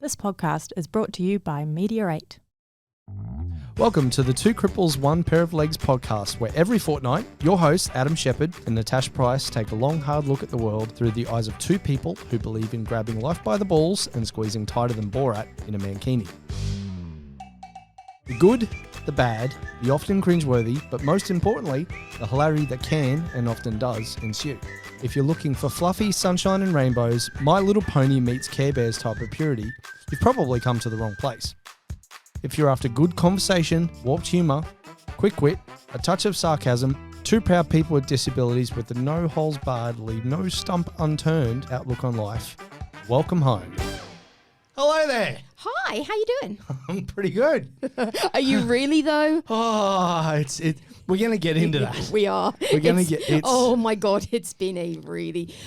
This podcast is brought to you by Meteorate. Welcome to the Two Cripples, One Pair of Legs podcast, where every fortnight, your hosts, Adam Shepherd and Tash take a long, hard look at the world through the eyes of two people who believe in grabbing life by the balls and squeezing tighter than Borat in a mankini. The good, the bad, the often cringeworthy, but most importantly, the hilarity that can, and often does, ensue. If you're looking for fluffy sunshine and rainbows, My Little Pony meets Care Bears type of purity, you've probably come to the wrong place. If you're after good conversation, warped humour, quick wit, a touch of sarcasm, two proud people with disabilities with the no holes barred, leave no stump unturned outlook on life, welcome home. Hello there. Hi, how you doing? I'm pretty good. Are you really though? Oh, we're going to get into that. We are. We're going to get Oh my God, it's been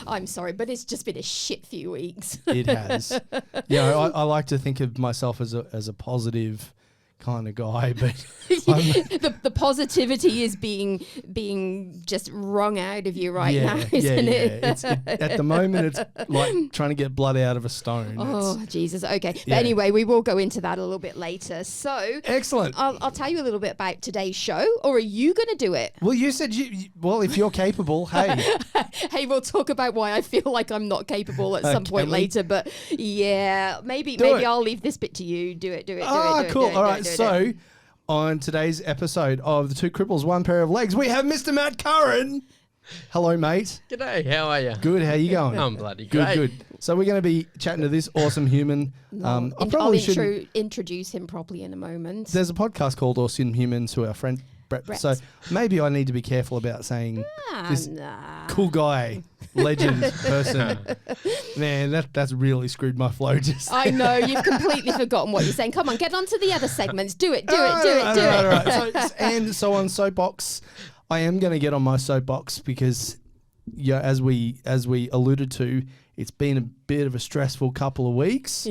I'm sorry, but it's just been a shit few weeks. It has. Yeah, I like to think of myself as a positive kind of guy, but the positivity is being just wrung out of you now, isn't it? At the moment, it's like trying to get blood out of a stone. Oh, Jesus. Okay. But anyway, we will go into that a little bit later. So excellent. I'll tell you a little bit about today's show, or are you going to do it? Well, you said if you're capable, hey. Hey, we'll talk about why I feel like I'm not capable at some point later. But yeah, maybe I'll leave this bit to you. Do it. Cool. All right. So, on today's episode of the Two Cripples, One Pair of Legs, we have Mr. Matt Curran. Hello, mate. G'day, how are you? Good, how you going? I'm bloody great. Good. So we're going to be chatting to this awesome human. I'll introduce him properly in a moment. There's a podcast called Awesome Humans to our friend Brett. So maybe I need to be careful about saying this cool guy, legend person. Man, that's really screwed my flow. I know, you've completely forgotten what you're saying. Come on, get on to the other segments. Do it. All right. So on Soapbox, I am going to get on my soapbox because, as we alluded to, it's been a bit of a stressful couple of weeks.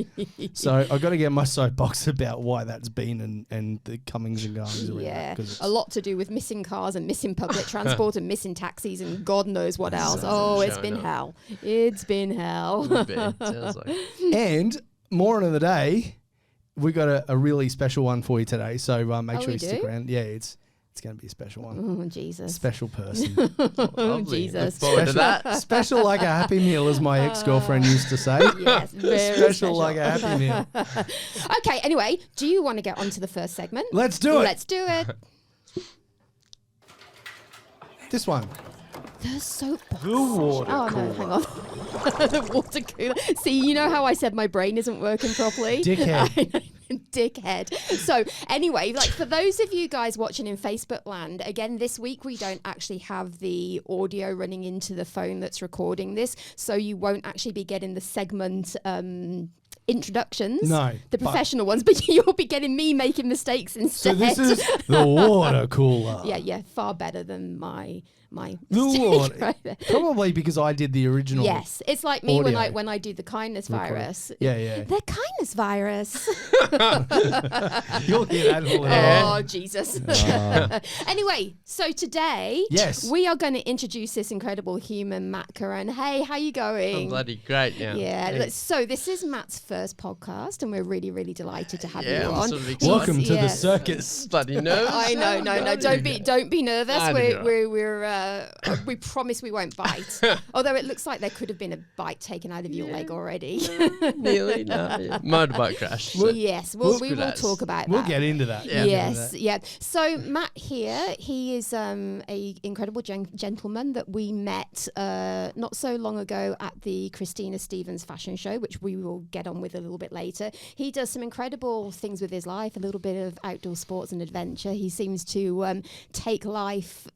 So I've got to get my soapbox about why that's been and the comings and goings around. Yeah, a lot to do with missing cars and missing public transport and missing taxis and God knows what else. It's been hell. It's been hell. Sounds like. And more on the day, we got a really special one for you today. So make sure you stick around. Yeah, it's going to be a special one. Oh, Jesus. Special person. Oh, Jesus. Look forward to that. Special like a Happy Meal, as my ex-girlfriend used to say. Yes, very special like a Happy Meal. Okay, anyway, do you want to get on to the first segment? Let's do it. Let's do it. This one. The soapbox. The water cooler. No, hang on. The water cooler. See, you know how I said my brain isn't working properly? Dickhead. Dickhead. So anyway, for those of you guys watching in Facebook land, again, this week we don't actually have the audio running into the phone that's recording this, so you won't actually be getting the segment introductions, the professional ones, but you'll be getting me making mistakes instead. So this is the water cooler. Yeah, far better than my the water. Right there. Probably because I did the original. Yes, it's like me audio. when I do the kindness virus. Yeah. The kindness virus. You'll hear that all the time. Oh, Jesus. Anyway, so today we are going to introduce this incredible human, Matt Curran. Hey, how you going? I'm bloody great now. Yeah. So this is Matt's first podcast, and we're really, really delighted to have you on. Sort of welcome to the circus. Bloody nerves. I know. No. Don't be nervous. We promise we won't bite. Although it looks like there could have been a bite taken out of your leg already. Nearly, no. Yeah. Motorbike crash. So. Yes, we will talk about that. We'll get into that. Yeah. So Matt here, he is a incredible gentleman that we met not so long ago at the Christina Stevens fashion show, which we will get on with a little bit later. He does some incredible things with his life, a little bit of outdoor sports and adventure. He seems to take life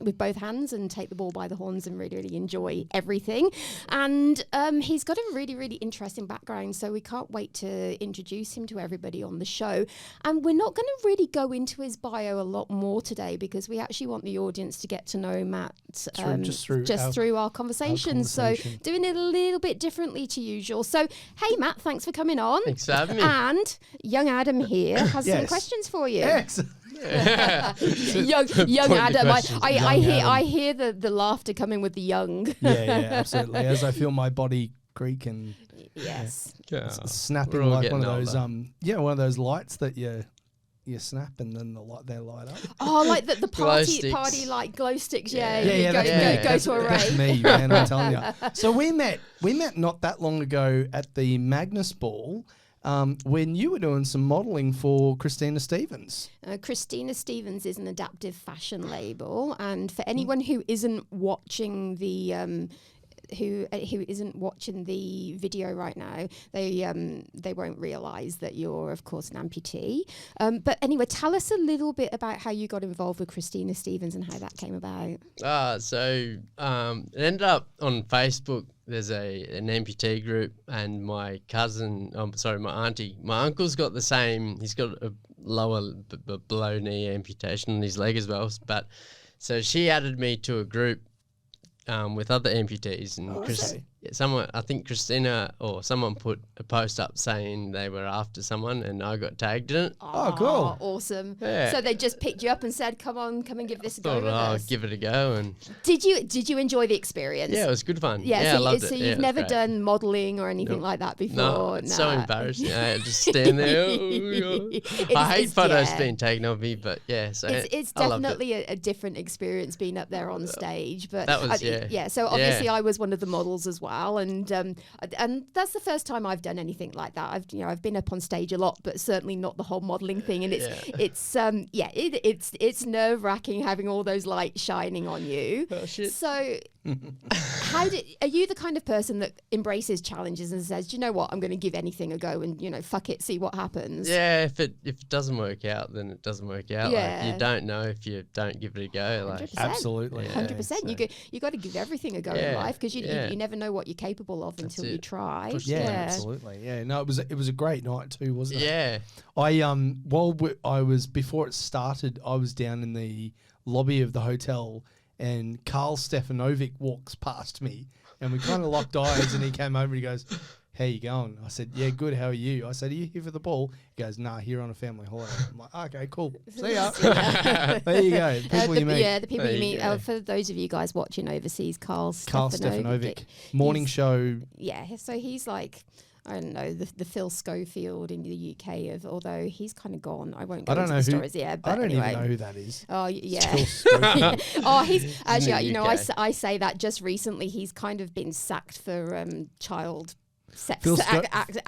with both hands and take the ball by the horns and really, really enjoy everything. And he's got a really, really interesting background, so we can't wait to introduce him to everybody on the show. And we're not going to really go into his bio a lot more today because we actually want the audience to get to know Matt just through our conversation. So doing it a little bit differently to usual. So, hey, Matt, thanks for coming on. Thanks for having me. And young Adam here has some questions for you. Excellent. young Adam. I hear the laughter coming with the young. Yeah, absolutely. As I feel my body creek and Yes. snapping We're all like getting one of those older. one of those lights that you snap and then they light up. Oh, like the Glow sticks. party like glow sticks. Yeah. Yeah. You go to a That's rave. me, man. I'm telling you. So we met not that long ago at the Magnus Ball. When you were doing some modelling for Christina Stevens. Christina Stevens is an adaptive fashion label, and for anyone who isn't watching the who isn't watching the video right now, they won't realise that you're, of course, an amputee. But anyway, tell us a little bit about how you got involved with Christina Stevens and how that came about. So it ended up on Facebook. There's an amputee group, and my auntie, my uncle's got the same. He's got a lower below knee amputation on his leg as well. But so she added me to a group with other amputees, and I think Christina or someone put a post up saying they were after someone, and I got tagged in it. Oh, cool. Awesome. Yeah. So they just picked you up and said, come and give this a go Thought with I'll us. give it a go, and Did you enjoy the experience? yeah, it was good fun. Yeah, I loved it. so Yeah, you've it was never great. done modelling or anything like that before? No, it's so Nah. embarrassing. I just stand there. I hate photos being taken of me, but yeah, so it's I loved it. definitely a different experience being up there on stage. But That was, So obviously Yeah. I was one of the models as well, and that's the first time I've done anything like that. I've been up on stage a lot, but certainly not the whole modelling thing. And it's nerve wracking having all those lights shining on you. Oh, shit. So. Are you the kind of person that embraces challenges and says, do you know what, I'm going to give anything a go and, fuck it, see what happens? Yeah, if it doesn't work out, then it doesn't work out. Yeah. Like, you don't know if you don't give it a go. Like 100%. Absolutely. 100%. You got to give everything a go in Yeah, life because you yeah. never know what you're capable of until you it. try. Yeah, absolutely. Yeah, no, it was a great night too, wasn't it? Yeah. Before it started, I was down in the lobby of the hotel, and Carl Stefanovic walks past me, and we kind of locked eyes, and he came over and he goes, "How you going?" I said, "Yeah, good. How are you?" I said, "Are you here for the ball?" He goes, "Nah, here on a family holiday." I'm like, "Okay, cool. See ya." There you go. People you meet. Yeah, the people There you you meet. go. For those of you guys watching overseas, Carl Stefanovic, morning he's- show. Yeah, so he's like, I don't know, the Phil Schofield in the UK, although he's kind of gone. I won't go into the stories. Yeah, but I don't anyway. even know who that is. Oh, yeah. Phil Schofield. Oh, he's actually, in the I UK. say that just recently. He's kind of been sacked for child sex Phil Sco- Good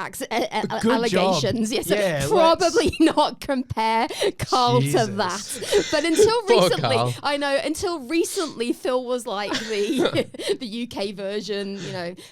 allegations. job. Yes, so Yeah, probably not compare Carl to Jesus. that. But until Poor recently, Carl. I know, until recently, Phil was like the UK version.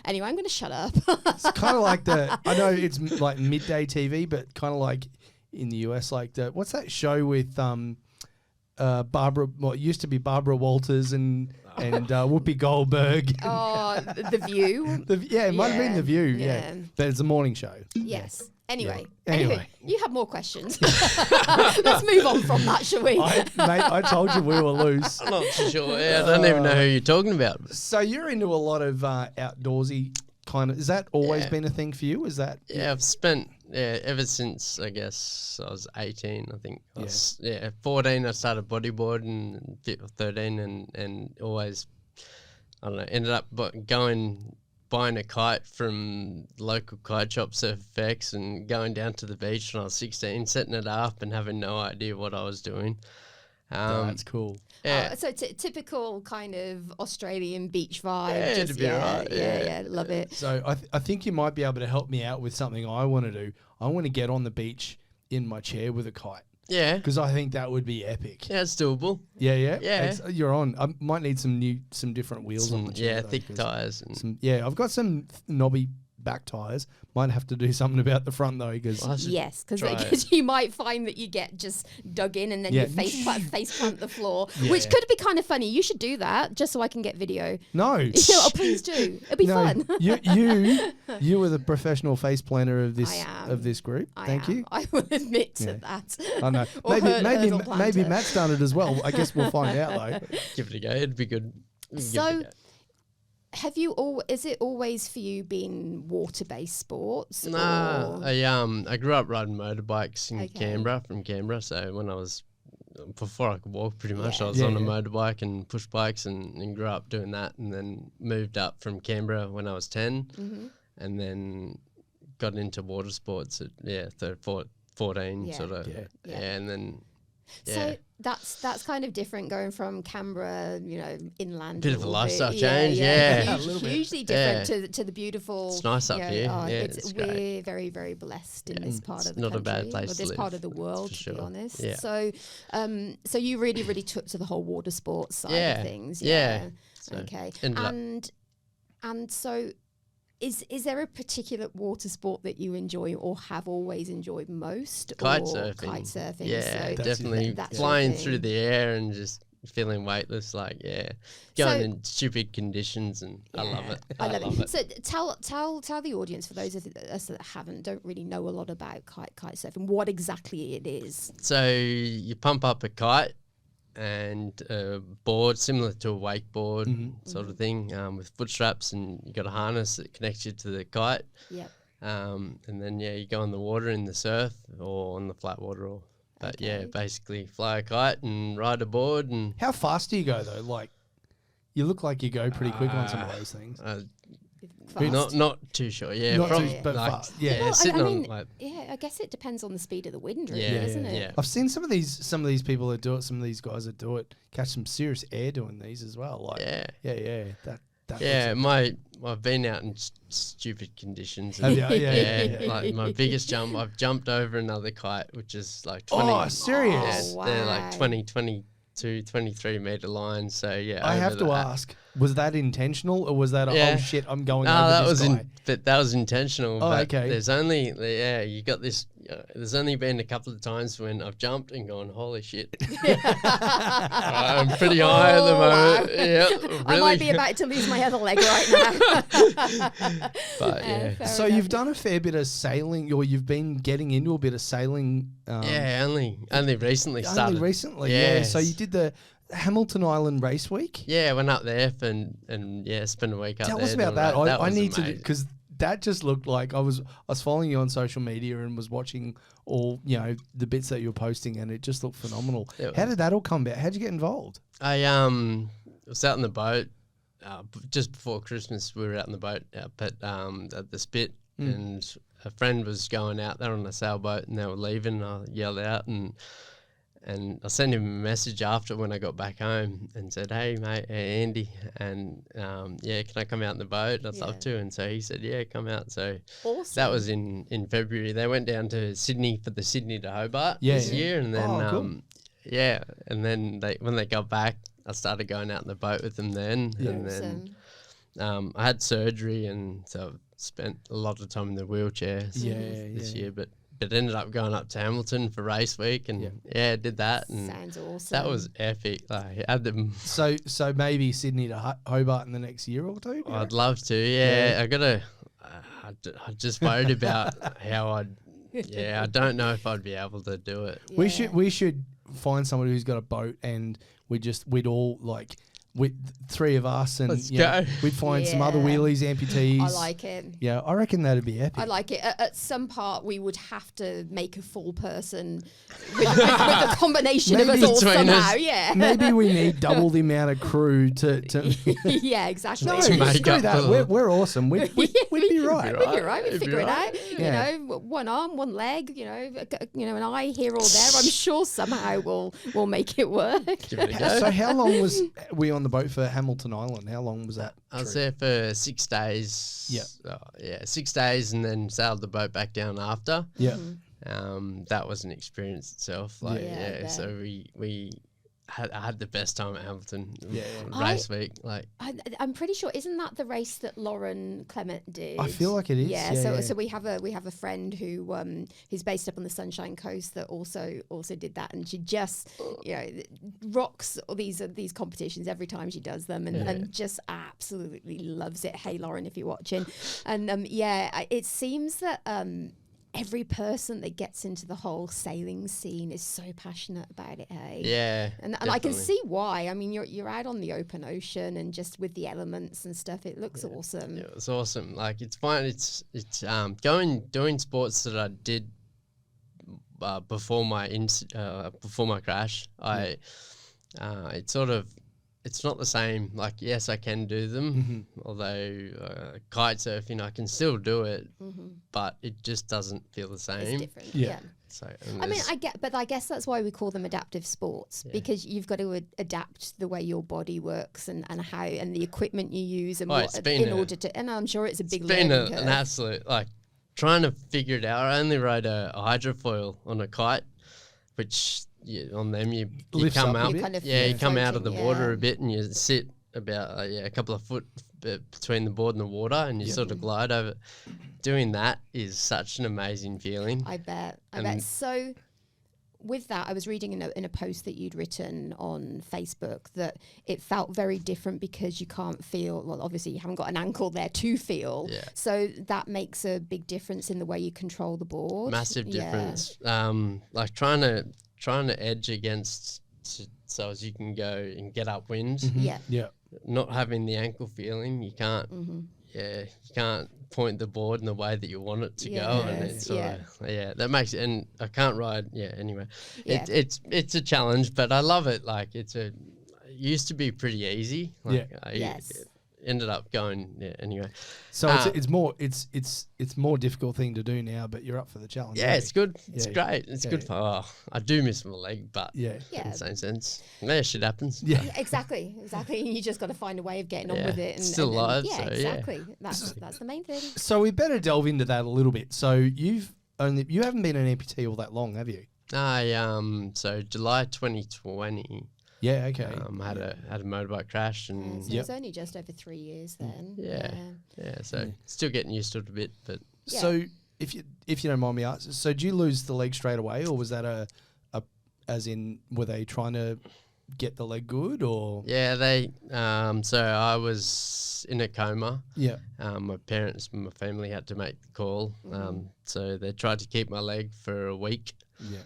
Anyway, I'm going to shut up. It's kind of like I know it's like midday TV, but kind of like in the US, like what's that show with Barbara? Well, it used to be Barbara Walters and Whoopi Goldberg. Oh, The View. It might have been The View. Yeah. Yeah. But it's a morning show. Yes. Anyway, Yeah. Anyway. you have more questions. Let's move on from that, shall we? Mate, I told you we were loose. I'm not too sure. Yeah, I don't even know who you're talking about. So you're into a lot of outdoorsy kind of. Has that always been a thing for you? Is that? Yeah, I've spent ever since I guess I was 18. I think I was 14. I started bodyboarding, and 13, and always I don't know. Ended up buying a kite from local kite shop, Surf Effects, and going down to the beach when I was 16, setting it up and having no idea what I was doing. That's cool. Yeah. So typical kind of Australian beach vibe. Yeah, just, it'd be right, yeah, love it. So I think you might be able to help me out with something I want to do. I want to get on the beach in my chair with a kite Yeah. because I think that would be epic. Yeah, it's doable. Yeah. Yeah. You're on. I might need some different wheels on the chair. though, Thick 'cause tires. And I've got some knobby back tires. Might have to do something about the front though, because I should Yes, try it. because you might find that you get just dug in and then Yeah. you face plant the floor, Yeah. which could be kind of funny. You should do that just so I can get video. no. Oh, please do. It'll be fun. You were the professional face planner of this I am. of this group. Thank you. I will admit to Yeah. that. I know. Or hurdle planter. Maybe Matt's done it as well. I guess we'll find out though. give it a go. It'd be good. We can give it a So, go. is it always for you been water-based sports? Nah, or- I grew up riding motorbikes in Okay. from Canberra. So when I was before I could walk, pretty much, Yeah. I was Yeah, on a yeah. motorbike and push bikes and grew up doing that, and then moved up from Canberra when I was 10. Mhm. and then got into water sports at 14 Yeah. sort of, Yeah. and then So that's kind of different going from Canberra, inland. Bit of a little lifestyle change, yeah. A little bit. Hugely different to the beautiful. It's nice up here. It's we're great. very, very blessed in this part of the not country. a bad place or to this live, part of the world, for to sure. be honest. Yeah. So, so you really, really took to the whole water sports side of things. Yeah. So Okay. ended up- And so. Is there a particular water sport that you enjoy or have always enjoyed most? Kite or surfing. Kite surfing. Yeah, so definitely that's your flying thing. through the air and just feeling weightless. Like, going in stupid conditions, and I love it. I love it. So tell the audience, for those of us that don't really know a lot about kite surfing, what exactly it is. So you pump up a kite and a board similar to a wakeboard sort of thing, with foot straps, and you got a harness that connects you to the kite. Yep. And then you go in the water in the surf or on the flat water, basically fly a kite and ride a board. And How fast do you go though? Like, you look like you go pretty quick on some of those things. Fast. not too sure. Yeah, Not probably too, but like, fast. Yeah. Well, sitting I on mean, like I guess it depends on the speed of the wind, really, Yeah, isn't it? yeah. I've seen some of these people that do it. Some of these guys that do it catch some serious air doing these as well. Like, yeah. That I've been out in stupid conditions. Have and- you? Yeah. Like my biggest jump, I've jumped over another kite, which is like 20. Oh, serious? Oh, They're wow. like 22, 23 meter lines. So yeah, I over have to that. ask, was that intentional or was that Yeah. oh shit, I'm going No, over that this was guy? that was intentional. Oh, but okay. There's only you got this. There's only been a couple of times when I've jumped and gone, holy shit! I'm pretty high at the moment. wow. Yeah, really. I might be about to lose my other leg right now. But yeah. Fair So enough. you've done a fair bit of sailing, or you've been getting into a bit of sailing. Yeah, only recently started. Only recently, yeah. So you did the Hamilton Island Race Week. Yeah, went up there and spent a week up there. Tell us about doing that. I was need to amazing. because that just looked like I was following you on social media and was watching all the bits that you were posting, and it just looked phenomenal. It How was. did that all come about? How'd you get involved? I was out in the boat just before Christmas. We were out in the boat up at the Spit, and a friend was going out there on a sailboat, and they were leaving. I yelled out and I sent him a message after when I got back home and said, "Hey mate, Andy, and can I come out in the boat? I'd love to." And so he said, "Yeah, come out." So Awesome. that was in February. They went down to Sydney for the Sydney to Hobart this year, and then cool. and then when they got back, I started going out in the boat with them then, and then Awesome. I had surgery, and so I've spent a lot of time in the wheelchair this year, but ended up going up to Hamilton for race week, and did that, and Sounds awesome. that was epic. Like, I had them. So maybe Sydney to Hobart in the next year or two. I'd love to. Yeah, I gotta. I just worried about how I'd. Yeah, I don't know if I'd be able to do it. We should find somebody who's got a boat, and we'd all like with three of us, and Let's go. go. We'd find some other Yeah. wheelies, amputees. I like it. Yeah, I reckon that'd be epic. I like it. At some part, we would have to make a full person with a combination of us Maybe all between us. somehow. Yeah. Maybe we need double the amount of crew to Yeah, exactly. no, To make screw up that. for- We're awesome. We'd be right. We'd be right. We'd It'd be figure it right. out. Yeah. You know, one arm, one leg. An eye here or there. I'm sure somehow we'll make it work. Give it a go. So how long was we on the boat for Hamilton Island? How long was that? I was trip? there for 6 days. Yeah. 6 days, and then sailed the boat back down after. Yeah. That was an experience itself. Like, Yeah, I bet. so I had the best time at Hamilton. Yeah. Race week, like. I'm pretty sure, isn't that the race that Lauren Clement did? I feel like it is. Yeah, Yeah, so we have a friend who's based up on the Sunshine Coast that also did that, and she just rocks all these competitions every time she does them, and just absolutely loves it. Hey Lauren, if you're watching, and it seems that every person that gets into the whole sailing scene is so passionate about it. Hey, Yeah, and I can definitely. see why. I mean, you're out on the open ocean and just with the elements and stuff, it looks awesome. Yeah, it was awesome. Like, it's fun. It's doing sports that I did before my crash. It sort of it's not the same. Like, yes, I can do them, although kite surfing, I can still do it, but it just doesn't feel the same. It's different. Yeah. Yeah. So, I mean, I guess that's why we call them adaptive sports, because you've got to adapt the way your body works and how and the equipment you use and and I'm sure it's a big learning curve. An absolute, like, trying to figure it out. I only rode a hydrofoil on a kite, which on them you come out, you come out of the water a bit and you sit about a couple of foot between the board and the water, and you sort of glide over. Doing that is such an amazing feeling. I bet. So with that, I was reading in a post that you'd written on Facebook that it felt very different because you can't feel, well, obviously you haven't got an ankle there to feel. Yeah. So that makes a big difference in the way you control the board. Massive difference. Like trying to edge against so as you can go and get upwind. Yeah. Not having the ankle feeling, you can't. You can't point the board in the way that you want it to go, and it's that makes it. And I can't ride. Anyway, it's a challenge, but I love it. Like it used to be pretty easy. Like, ended up going anyway. So it's more difficult thing to do now, but you're up for the challenge. Yeah, it's good. It's great. It's good for. Oh, I do miss my leg, but in the same sense, shit happens. Yeah, exactly. You just got to find a way of getting on with it. And still alive. Yeah, so, exactly. That's the main thing. So we better delve into that a little bit. So you haven't been an amputee all that long, have you? So July 2020. Yeah, okay. Had a motorbike crash, and so it's only just over 3 years then. So still getting used to it a bit, but so if you don't mind me asking, so did you lose the leg straight away, or was that as in were they trying to get the leg good, or? Yeah, they. So I was in a coma. Yeah. My family had to make the call. So they tried to keep my leg for a week. Yeah.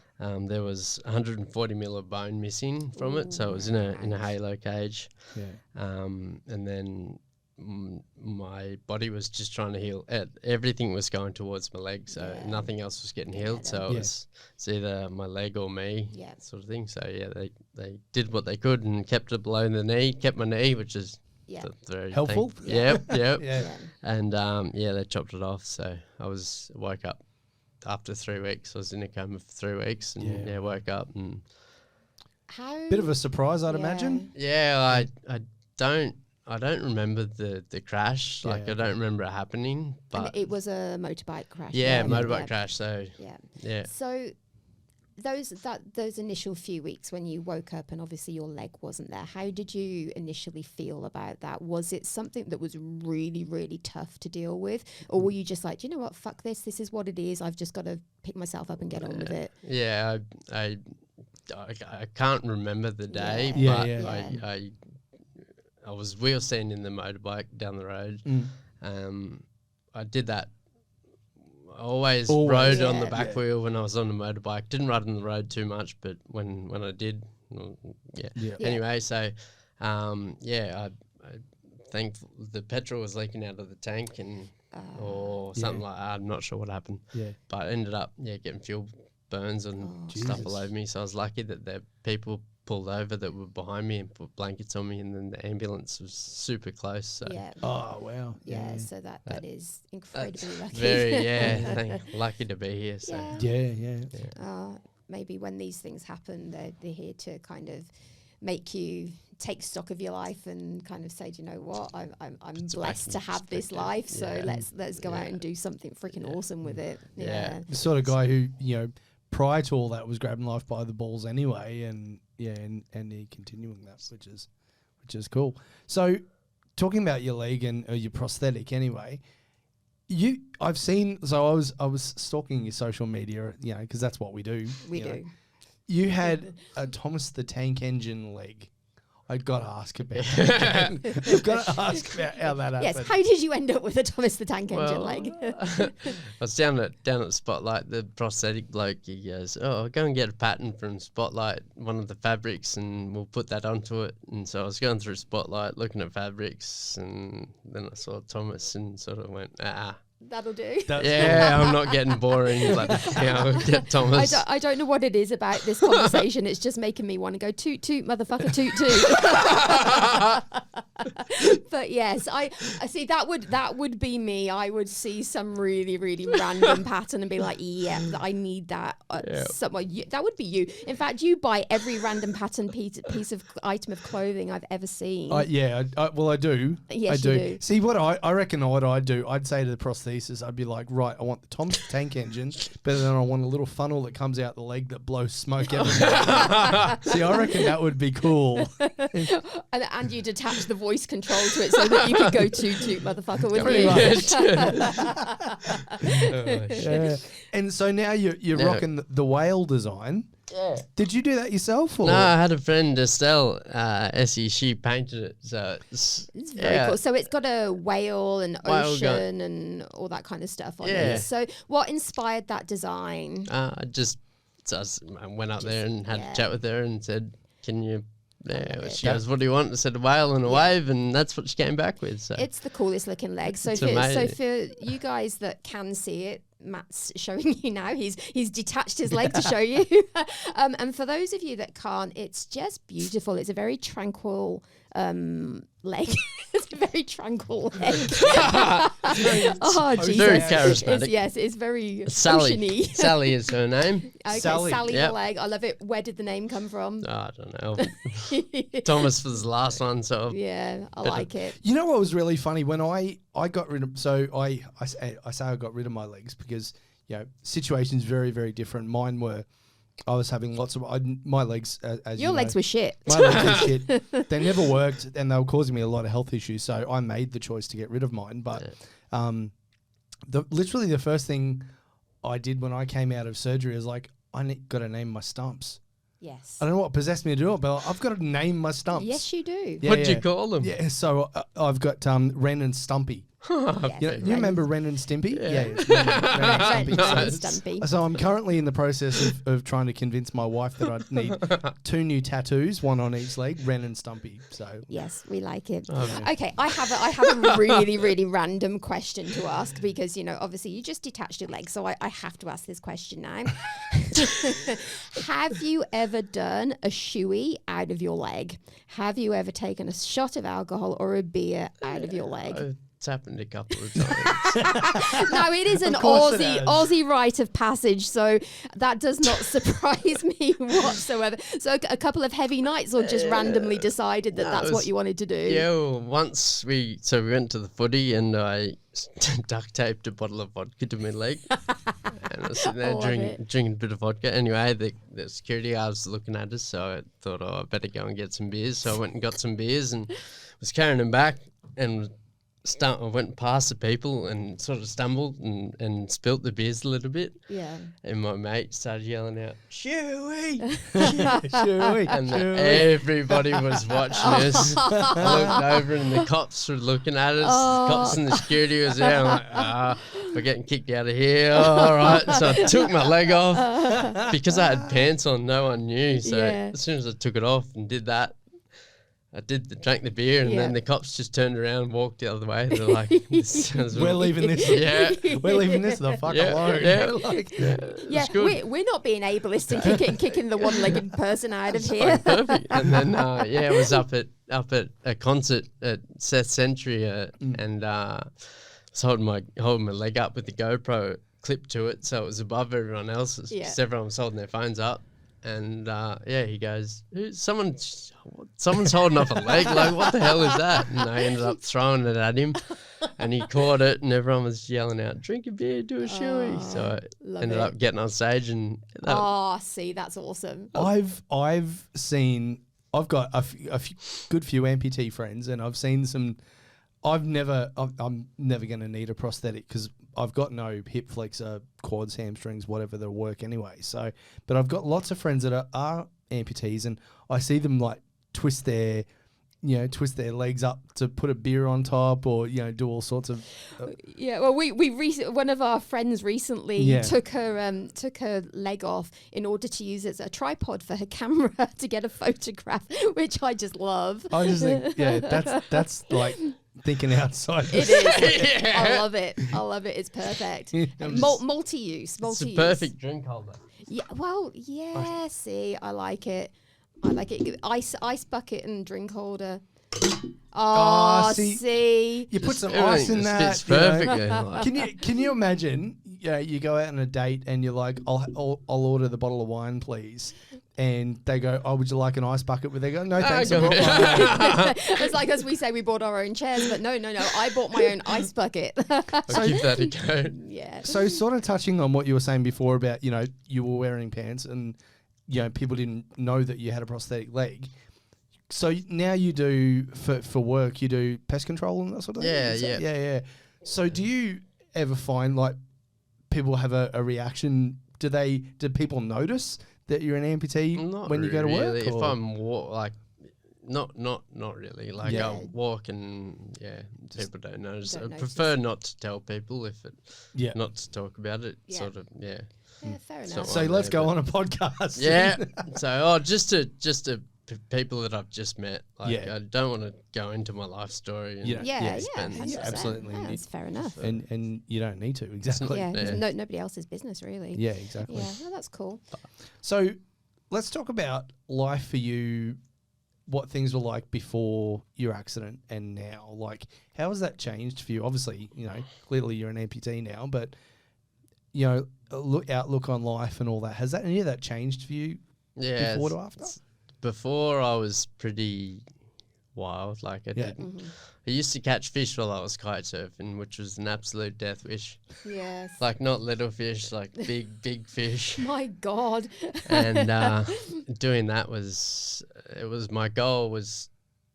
There was 140 mil of bone missing from it, so it was in a halo cage. Yeah. And then my body was just trying to heal. Everything was going towards my leg, so nothing else was getting healed. So it's either my leg or me, sort of thing. So they did what they could and kept it below the knee, kept my knee, which is very helpful. Yeah. And they chopped it off. So I woke up. After 3 weeks, I was in a coma for 3 weeks, and woke up and bit of a surprise, I'd imagine. Yeah, I don't remember the crash. Like I don't remember it happening, but and it was a motorbike crash. Motorbike crash. So So those initial few weeks when you woke up and obviously your leg wasn't there, how did you initially feel about that? Was it something that was really, really tough to deal with? Or were you just like, do you know what, fuck this is what it is, I've just got to pick myself up and get on with it? Yeah, I can't remember the day, but I was wheel standing in the motorbike down the road. I did that. I always rode on the back wheel when I was on the motorbike. Didn't ride on the road too much, but when I did, Anyway, so I think the petrol was leaking out of the tank or something like that. I'm not sure what happened. Yeah, but I ended up getting fuel burns and stuff all over me. So I was lucky that the people pulled over that were behind me and put blankets on me, and then the ambulance was super close. So oh wow, so that is incredibly lucky. Very lucky to be here. So maybe when these things happen, they're here to kind of make you take stock of your life and kind of say, do you know what, I'm blessed to have this life, so let's go out and do something freaking awesome with it. The sort of guy who prior to all that was grabbing life by the balls anyway, and he continuing that, which is cool. So talking about your leg and your prosthetic anyway, I've seen, so I was stalking your social media, because that's what we do. We do. You had a Thomas the Tank Engine leg. I've got to ask about that. I've got to ask about how that happened. Yes, how did you end up with a Thomas the Tank Engine leg? I was down at Spotlight, the prosthetic bloke, he goes, I'll go and get a pattern from Spotlight, one of the fabrics, and we'll put that onto it. And so I was going through Spotlight, looking at fabrics, and then I saw Thomas and sort of went, That'll do. Yeah, I'm not getting boring. Like, I'll get Thomas. I don't know what it is about this conversation. It's just making me want to go toot toot, motherfucker, toot toot. But yes, I see that would be me. I would see some really, really random pattern and be like, yeah, I need that. That would be you. In fact, you buy every random pattern piece of item of clothing I've ever seen. I do. Yes, I you do. do. See, what I reckon what I'd do, I'd say to the prosthesis, I'd be like, right, I want the Thomas tank engine, but then I want a little funnel that comes out the leg that blows smoke everywhere. See, I reckon that would be cool. And you'd attach the voice control to it so that you could go toot toot, motherfucker, with me. Yeah. And so now you're rocking the whale design. Yeah. Did you do that yourself? Or? No, I had a friend, Estelle, Essie, she painted it. So it's very cool. So it's got a whale and ocean and all that kind of stuff on it. So what inspired that design? I went up there and had a chat with her and said, can you... Yeah, she goes, what do you want? I said a whale and a wave, and that's what she came back with. So it's the coolest looking leg. So for you guys that can see it, Matt's showing you now. He's detached his leg to show you. And for those of you that can't, it's just beautiful. It's a very tranquil leg. It's a very tranquil leg. Oh, Jesus. Very charismatic. It's very Sally. oceany. Sally is her name. Okay, Sally the leg. I love it. Where did the name come from? Oh, I don't know. Thomas was the last one, so yeah, I like it. You know what was really funny when I got rid of? So I say I got rid of my legs because situations very, very different. Mine were. I was having lots of my legs. As your legs were shit. My legs were shit. They never worked, and they were causing me a lot of health issues. So I made the choice to get rid of mine. But literally the first thing I did when I came out of surgery is like got to name my stumps. Yes. I don't know what possessed me to do it, but I've got to name my stumps. Yes, you do. Yeah, What'd you call them? Yeah, so I've got Ren and Stumpy. Yes, You remember Ren and Stimpy? Yeah. It's Ren and Stumpy. Ren and Stumpy. So I'm currently in the process of trying to convince my wife that I need 2 new tattoos, one on each leg, Ren and Stumpy. So yes, we like it. Okay. Okay, I have a really, really random question to ask because, obviously you just detached your leg, so I have to ask this question now. Have you ever done a shoey out of your leg? Have you ever taken a shot of alcohol or a beer out of your leg? It's happened a couple of times. No, it is an Aussie rite of passage, so that does not surprise me whatsoever. So a couple of heavy nights, or just randomly decided that's what you wanted to do? Yeah, well, once we went to the footy and I duct taped a bottle of vodka to my leg. And I was sitting there drinking a bit of vodka. Anyway, the security guard was looking at us, so I thought, I better go and get some beers. So I went and got some beers and was carrying them back and I went past the people and sort of stumbled and spilt the beers a little bit. Yeah. And my mate started yelling out, "Shoey!" Shoey. And everybody was watching us. I looked over and the cops were looking at us. The cops and the security was there. I'm like, we're getting kicked out of here. All right. So I took my leg off. Because I had pants on, no one knew. So as soon as I took it off and did that, I drank the beer, and then the cops just turned around and walked the other way. They're like, we're leaving this. We're leaving this the fuck alone. We're not being ableist and kicking the one-legged person out of here. Perfect. And then I was up at a concert at Seth Century, and was holding my leg up with the GoPro clipped to it, so it was above everyone else's. Because everyone was holding their phones up. And he goes, someone's holding up a leg. Like, what the hell is that? And I ended up throwing it at him, and he caught it, and everyone was yelling out, "Drink a beer, do a shoey." So I ended up getting on stage, and see, that's awesome. I've got a good few amputee friends, and I've seen some. I'm never going to need a prosthetic because I've got no hip flexor, quads, hamstrings, whatever that'll work anyway. So, but I've got lots of friends that are amputees, and I see them like twist their legs up to put a beer on top, or do all sorts of. Well, one of our friends recently took her leg off in order to use it as a tripod for her camera to get a photograph, which I just love. I just think, that's like. thinking outside. It is. I love it. It's perfect. Multi-use. It's a perfect drink holder. Yeah. Well, yeah. See, I like it. Ice bucket and drink holder. Oh, see. You put some ice in that. Fits perfectly. Can you imagine? Yeah, you go out on a date and you're like, I'll order the bottle of wine, please. And they go, oh, would you like an ice bucket? But they go, no, thanks. It's like as we say, we bought our own chairs, but no. I bought my own ice bucket. I'll give that a go. Yeah. So sort of touching on what you were saying before about, you were wearing pants and, people didn't know that you had a prosthetic leg. So now you do, for work, you do pest control and that sort of thing? Yeah. So do you ever find like people have a reaction? Do people notice that you're an amputee when you go to work? If I'm not really. Like I'll walk and people don't notice. I prefer not to tell people not to talk about it. Yeah. Sort of, Yeah, fair enough. So let's go on a podcast. Yeah. So just to people that I've just met. Like I don't want to go into my life story. And absolutely. That's fair enough. And you don't need to, exactly. Nobody else's business, really. Yeah, exactly. Yeah, well, that's cool. So let's talk about life for you, what things were like before your accident and now. Like, how has that changed for you? Obviously, clearly you're an amputee now, but, outlook on life and all that. Has any of that changed for you before to after? Before I was pretty wild. Like I used to catch fish while I was kite surfing, which was an absolute death wish. Yes. Like not little fish, like big fish. My God. And doing that my goal was,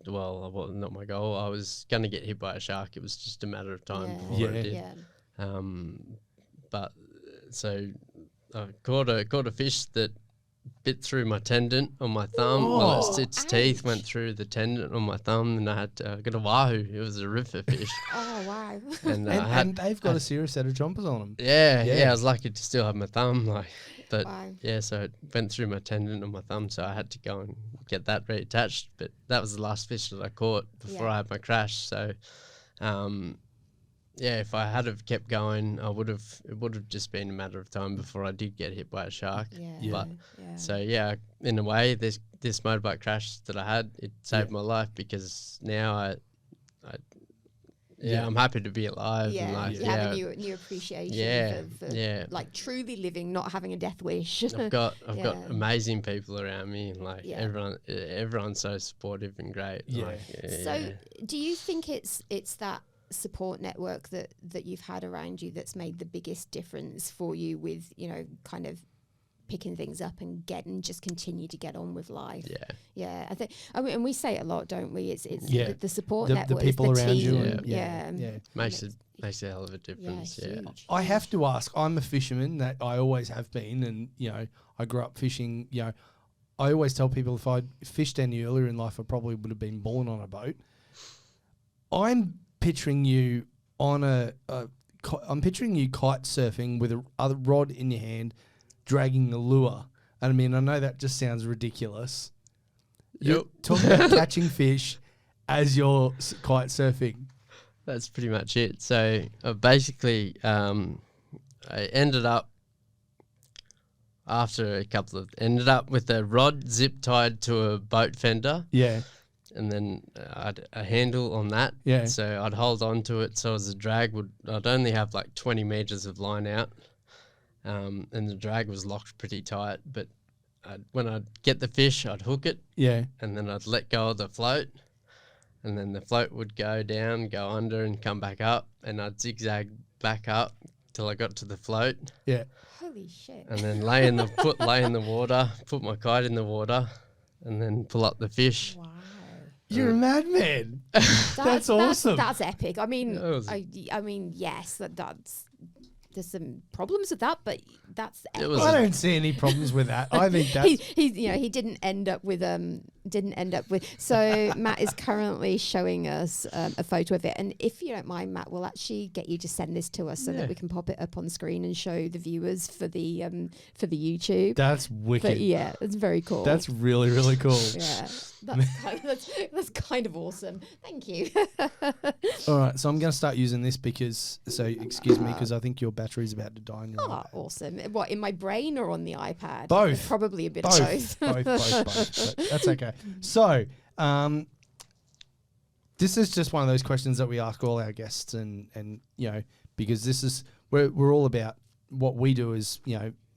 not my goal. I was going to get hit by a shark. It was just a matter of time before I did. Yeah. But so I caught a fish that bit through my tendon on my thumb. Its teeth went through the tendon on my thumb, and I got a wahoo. It was a ripper fish. Oh wow! And they've got a serious set of chompers on them. Yeah. I was lucky to still have my thumb, so it went through my tendon on my thumb, so I had to go and get that reattached. But that was the last fish that I caught before I had my crash. So, if I had have kept going, it would have just been a matter of time before I did get hit by a shark. So in a way, this motorbike crash that I had, it saved my life, because now I'm happy to be alive. Yeah, and you have a new appreciation for like truly living, not having a death wish. I've got amazing people around me, and everyone's so supportive and great. So do you think it's that support network that you've had around you that's made the biggest difference for you with kind of picking things up and just continue to get on with life? I think and we say it a lot, don't we? It's the support network, the people the around team. you. Makes a hell of a difference. I have to ask, I'm a fisherman, that I always have been, and I grew up fishing. I always tell people, if I'd fished any earlier in life, I probably would have been born on a boat. I'm picturing you on I'm picturing you kite surfing with a rod in your hand, dragging the lure. And I mean, I know that just sounds ridiculous. You're talking about catching fish as you're kite surfing. That's pretty much it. So basically, I ended up with a rod zip tied to a boat fender. Yeah. And then I'd a handle on that. Yeah. So I'd hold on to it, so as the drag I'd only have like 20 meters of line out. And the drag was locked pretty tight, but when I'd get the fish, I'd hook it. Yeah. And then I'd let go of the float, and then the float would go down, go under, and come back up, and I'd zigzag back up till I got to the float. Yeah. Holy shit. And then lay in the water, put my kite in the water, and then pull up the fish. Wow. You're a madman. That's awesome. That's epic. I mean, yes, that's there's some problems with that, but that's epic. I don't see any problems with that. I think that's he didn't end up with didn't end up with. So Matt is currently showing us a photo of it, and if you don't mind, Matt, we'll actually get you to send this to us so that we can pop it up on screen and show the viewers for the YouTube. That's wicked. But yeah, it's very cool. That's really, really cool. Yeah, that's kind of awesome. Thank you. All right, so I'm going to start using this because I think your battery's about to die on your iPad. Awesome. What, in my brain or on the iPad? Both. Probably a bit of both. both. But that's okay. So, this is just one of those questions that we ask all our guests, and because this is we're all about what we do is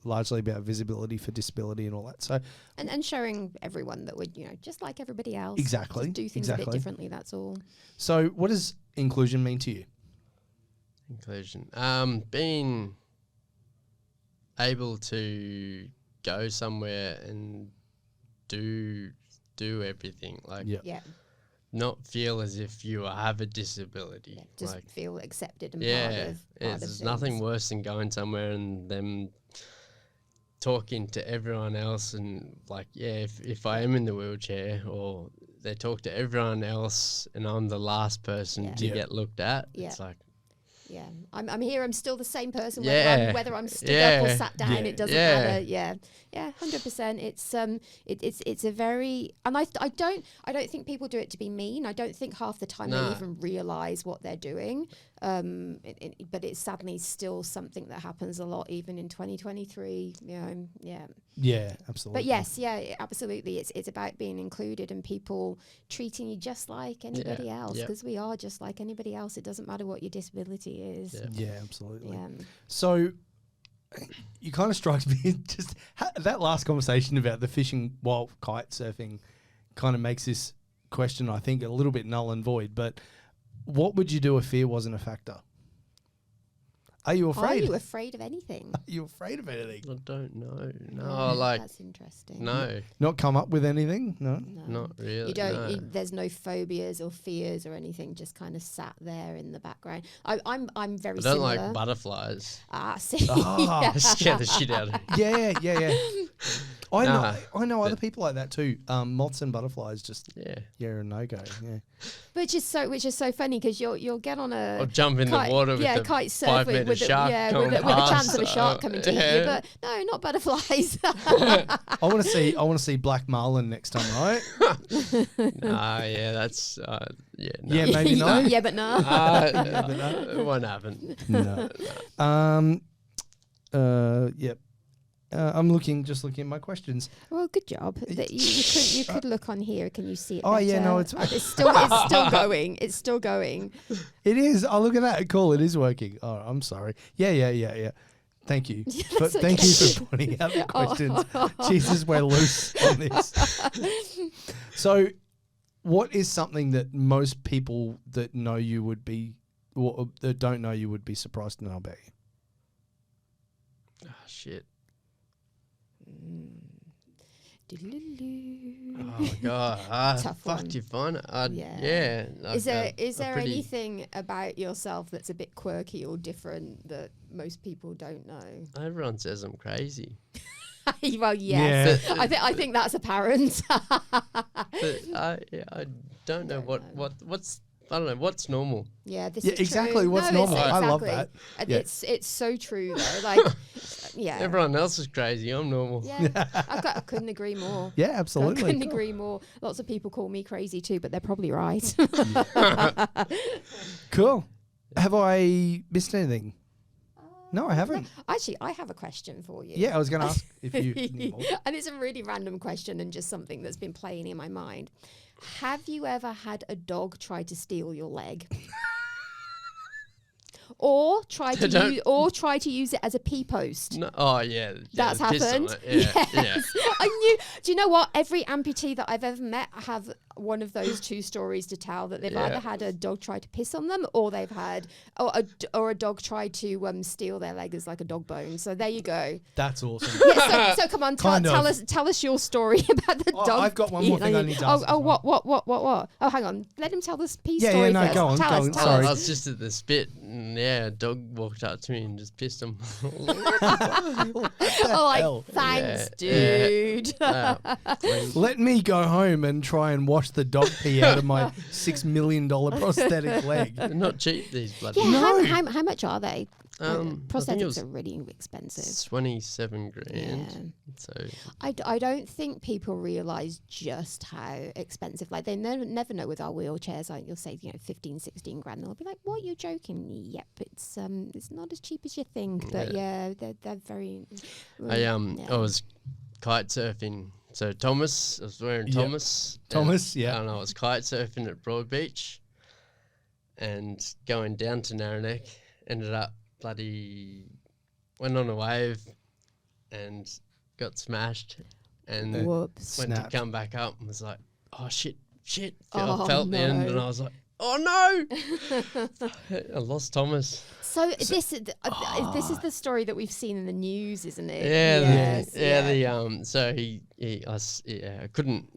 largely about visibility for disability and all that. So, and showing everyone that would just like everybody else. Exactly. Just do things a bit differently. That's all. So, what does inclusion mean to you? Inclusion, being able to go somewhere and do everything, like not feel as if you have a disability. Yeah, just feel accepted and there's nothing worse than going somewhere and them talking to everyone else and if I am in the wheelchair, or they talk to everyone else and I'm the last person to get looked at. It's like, yeah, I'm here. I'm still the same person. Whether I'm stood up or sat down, it doesn't matter. Yeah, 100%. It's a very, and I don't think people do it to be mean. I don't think half the time they even realise what they're doing. But it's sadly still something that happens a lot, even in 2023. Yeah, absolutely. But yes, absolutely. It's about being included and people treating you just like anybody else, because we are just like anybody else. It doesn't matter what your disability is. Yeah, absolutely. So you kind of strikes me just that last conversation about the fishing while kite surfing kind of makes this question, I think, a little bit null and void. But what would you do if fear wasn't a factor? Are you afraid? Are you afraid of anything? Are you afraid of anything? I don't know. No, that's interesting. No. Not come up with anything? No. Not really. You don't. There's no phobias or fears or anything. Just kind of sat there in the background. I'm very. I don't similar. like butterflies. See. They scare the shit out of me. Yeah. I know other people like that too. Moths and butterflies just a no go. Yeah. Which is so funny because you'll get on a or jump in the water with a kite surf 5 meter shark with a chance of a shark coming to hit you, but no, not butterflies. I want to see black marlin next time, right? That's no. Yeah, maybe no. Yeah, but no. It won't happen. No. Yep. I'm just looking at my questions. Well, good job. That you could look on here. Can you see it? Oh, yeah, no, it's still going. It's still going. It is. Oh, look at that. Cool. It is working. Oh, I'm sorry. Yeah. Thank you. Thank you for pointing out the questions. Jesus, we're loose on this. So, what is something that most people that know you would be, or that don't know you would be surprised to know about you? Oh, shit. Oh God! Tough fuck, one. you find it? Is there anything about yourself that's a bit quirky or different that most people don't know? Everyone says I'm crazy. Well, yes. Yeah. I think that's apparent. But I don't know what's. I don't know what's normal. Yeah, this is exactly. true. What's normal? I love that. Yeah. It's so true though. Like, Everyone else is crazy. I'm normal. Yeah, I couldn't agree more. Yeah, absolutely. I couldn't agree more. Lots of people call me crazy too, but they're probably right. Cool. Have I missed anything? No, I haven't. Actually, I have a question for you. Yeah, I was going to ask if you... And it's a really random question and just something that's been playing in my mind. Have you ever had a dog try to steal your leg? Or try to use it as a pee post. No, oh yeah, that's happened. Yes. I knew. Do you know what? Every amputee that I've ever met have one of those two stories to tell, that they've either had a dog try to piss on them, or they've had or a dog try to steal their leg as like a dog bone. So there you go. That's awesome. Yeah, so come on, tell us your story about the dog. I've got one more thing I need to ask. What? Oh, hang on. Let him tell this pee story. Yeah, no, first. go on. Tell us. Sorry. I was just at the spit. yeah, a dog walked up to me and just pissed him. Oh, hell? thanks, Yeah, dude. Let me go home and try and wash the dog pee out of my $6 million prosthetic leg. They're not cheap, these bloody. Yeah, No. how much are they? I think it Prosthetics was are really expensive. 27 grand. Yeah. So I don't think people realise just how expensive. Like, they never know with our wheelchairs. Like, you'll say, 15, 16 grand. They'll be like, what, you're joking? Yep, it's not as cheap as you think. But yeah, they're very... I was kite surfing. So I was wearing Yep. Thomas. Thomas, yeah. And I was kite surfing at Broad Beach and going down to Narrowneck. Ended up went on a wave and got smashed and Whoops. went Snapped. to come back up and was like, oh shit. Oh, I felt the end no. and I was like, oh no. I lost Thomas. So this is the story that we've seen in the news, isn't it? So I couldn't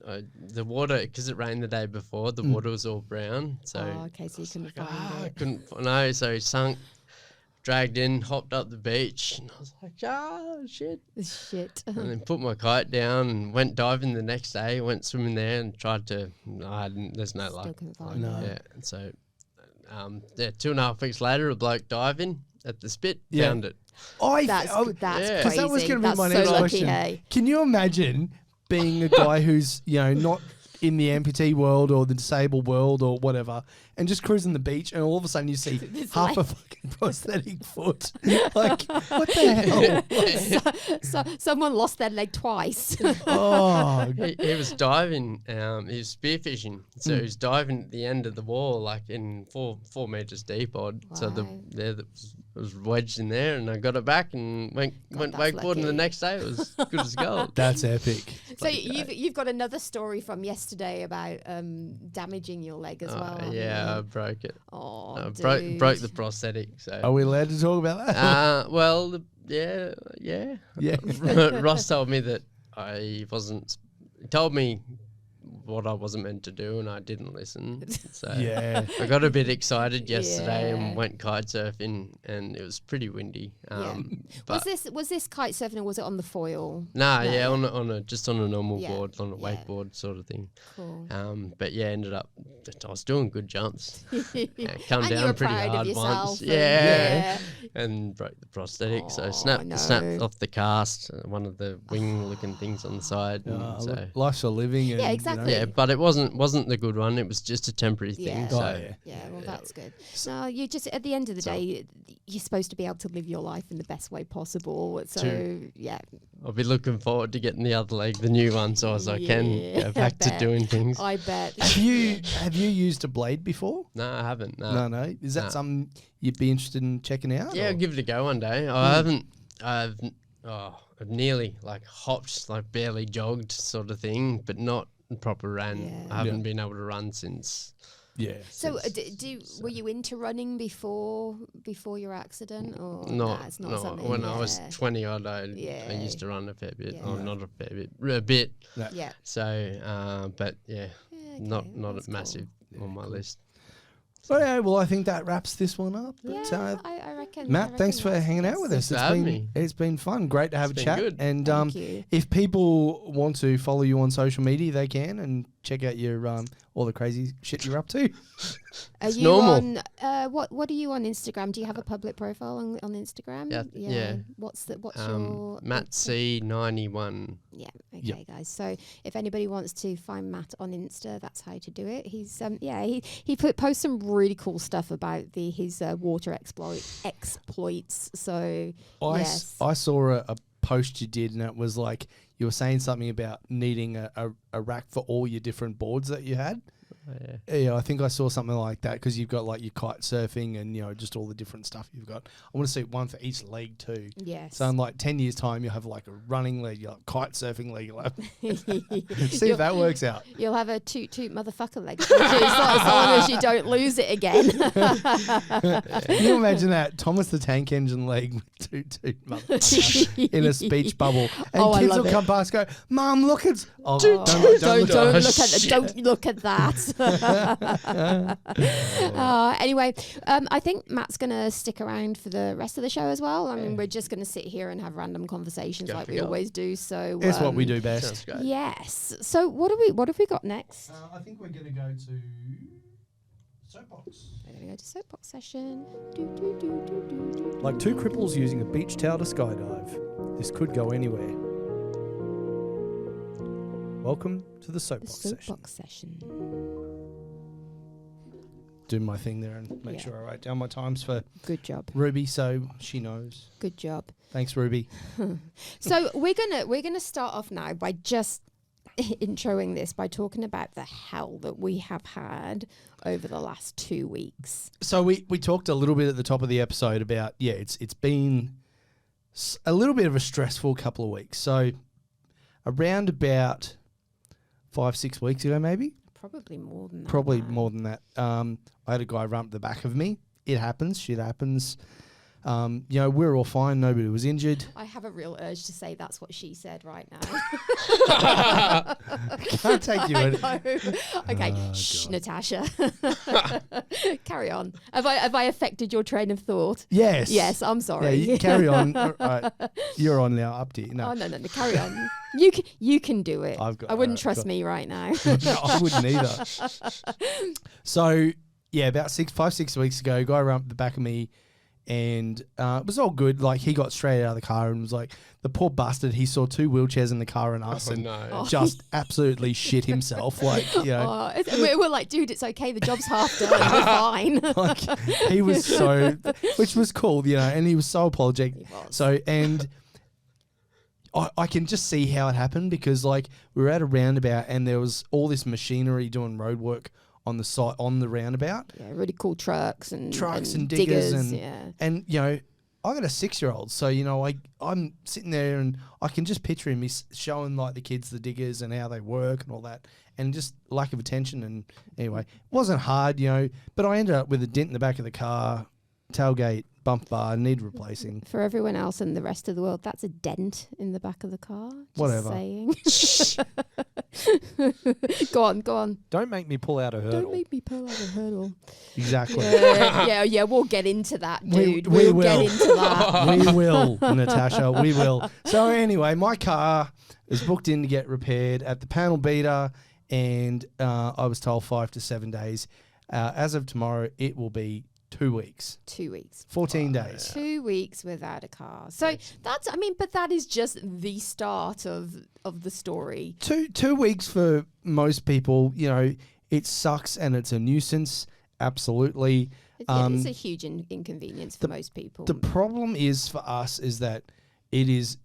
the water, because it rained the day before, the water was all brown, so okay, so you couldn't I find it. couldn't no, so he sunk, dragged in, hopped up the beach, and I was like, shit. Shit. And then put my kite down and went diving the next day, went swimming there and tried to, there's no Still luck. couldn't find No. it. Yeah, and so 2.5 weeks later, a bloke diving at the spit, Yeah. found it. That's Yeah. crazy. Because that was going to be my That's next so lucky, question. hey? Can you imagine being a guy who's, not in the amputee world or the disabled world or whatever, and just cruising the beach, and all of a sudden you see half a fucking prosthetic foot? Like, what the hell? So someone lost their leg twice. Oh, He was diving, he was spearfishing, so he was diving at the end of the wall, like in 4 meters deep odd. So Wow. that was wedged in there, and I got it back and went that's wakeboarding. And the lucky. next day it was good as gold. that's epic. So you've got another story from yesterday about damaging your leg as well. haven't Yeah, I you? broke it. Oh, I dude. broke the prosthetic. Are So we allowed to talk about that? well, yeah. Yeah. Ross told me that I wasn't. He told me what I wasn't meant to do, and I didn't listen. So Yeah. I got a bit excited yesterday Yeah. and went kite surfing, and it was pretty windy. But Was this kite surfing or was it on the foil? nah, No. yeah, on a just on a normal Yeah, board, on a yeah. wakeboard sort of thing. Cool. But yeah, ended up I was doing good jumps. Come And you down were pretty proud of hard yourself once. and- Yeah. And broke the prosthetic, so Oh, snapped no. off the cast, one of the wing-looking things on the side. and Oh, so look, life's a living. And, Yeah, exactly. yeah, but it wasn't the good one. It was just a temporary thing. Yeah. So Oh, yeah. Yeah, well, that's good. No, you just at the end of the day, you're supposed to be able to live your life in the best way possible. So yeah, I'll be looking forward to getting the other leg, the new one, so as I can Yeah, go back I to bet. doing things. I bet. Have you used a blade before? No, I haven't. No. Is that No. something you'd be interested in checking out? Yeah, or? I'll give it a go one day. I've nearly hopped, barely jogged sort of thing, but not proper ran. Yeah. I haven't been able to run since. Yeah. So, were you into running before your accident, or it's not no. something? When I was yeah. 20 odd, I Yeah. used to run a fair bit. Yeah. Oh, not a fair bit, a bit. Yeah. So, but yeah, Yeah, not okay, that's massive on my list. Oh, yeah, well, I think that wraps this one up. Cool. But, Yeah, I reckon. Matt, thanks for hanging out with us. Thanks for having me. It's been fun. Great to have It's a been chat. good. And Thank you. if people want to follow you on social media, they can, and check out your all the crazy shit you're up to. Are It's you normal. on? What are you on Instagram? Do you have a public profile on Instagram? Yeah. What's your Matt C91. Yeah. Okay, Yep. guys. So if anybody wants to find Matt on Insta, that's how to do it. He's he posts some really cool stuff about his water exploits. So yes. I saw a post you did, and it was like you were saying something about needing a rack for all your different boards that you had. Yeah. Yeah, I think I saw something like that because you've got your kite surfing and just all the different stuff you've got. I want to see one for each leg too. Yes. So in 10 years time, you'll have a running leg, you'll have kite surfing leg. You'll have see if that works out. You'll have a toot motherfucker leg, as long as you don't lose it again. Can you imagine that? Thomas the Tank Engine leg with toot motherfucker in a speech bubble. And Oh, I kids love will it. come past and go, Mum, look at... Oh, Don't look at look that. at don't look at that. Anyway, I think Matt's going to stick around for the rest of the show as well. I mean, we're just going to sit here and have random conversations like we always do. So It's what we do Sounds best. great. yes. So what have we got next? I think we're going to go to soapbox. We're going to go to soapbox session. Do, do, do, do, do, do. Like two cripples using a beach towel to skydive. This could go anywhere. Welcome to the The soapbox session. soapbox session. Do my thing there and make Yeah. sure I write down my times for Good job. Ruby so she knows. Good job. Thanks, Ruby. So we're gonna start off now by just introing this by talking about the hell that we have had over the last 2 weeks. So we talked a little bit at the top of the episode about, it's been a little bit of a stressful couple of weeks. So around about 5-6 weeks ago, maybe? Probably more than that. Probably now. more than that. I had a guy run up the back of me. It happens. Shit happens. We're all fine. Nobody was injured. I have a real urge to say that's what she said right now. Can't take you I in. know. Okay, Oh, shh, God. Natasha. Carry on. Have I affected your train of thought? Yes. Yes, I'm Yeah, sorry. you carry on. All right. You're on now. Up to you. No, Oh no, carry on. You can do it. I've got- I wouldn't alright, trust cool. me right now. no, I wouldn't either. So yeah, about 5-6 weeks ago, a guy ran up the back of me, and it was all good. Like, he got straight out of the car and was like, the poor bastard. He saw two wheelchairs in the car and us, Oh, and no. just absolutely shit himself. Like, We're like, dude, it's okay. The job's half done. We're fine. like he was so, which was cool, and he was so apologetic. He was. So, and I can just see how it happened, because like we were at a roundabout and there was all this machinery doing road work on the site on the roundabout. Yeah, really cool trucks and Diggers and yeah. and I got a 6-year-old, so I'm sitting there and I can just picture him. He's showing like the kids the diggers and how they work and all that, and just lack of attention. And anyway, it wasn't hard, but I ended up with a dent in the back of the car, tailgate, bump bar, need replacing. For everyone else in the rest of the world, that's a dent in the back of the car. Just Whatever. Saying. Go on. Don't make me pull out a hurdle. Don't make me pull out a hurdle. Exactly. Yeah. We'll get into that, We- dude. we We'll get will. into that. We will, Natasha. We will. So anyway, my car is booked in to get repaired at the panel beater, and I was told 5 to 7 days. As of tomorrow, it will be 2 weeks, 2 weeks. 14 days. 2 weeks without a car. So but that is just the start of the story. 2 weeks for most people. It sucks and it's a nuisance. Absolutely. It's a huge inconvenience for most people. The problem is for us is that it is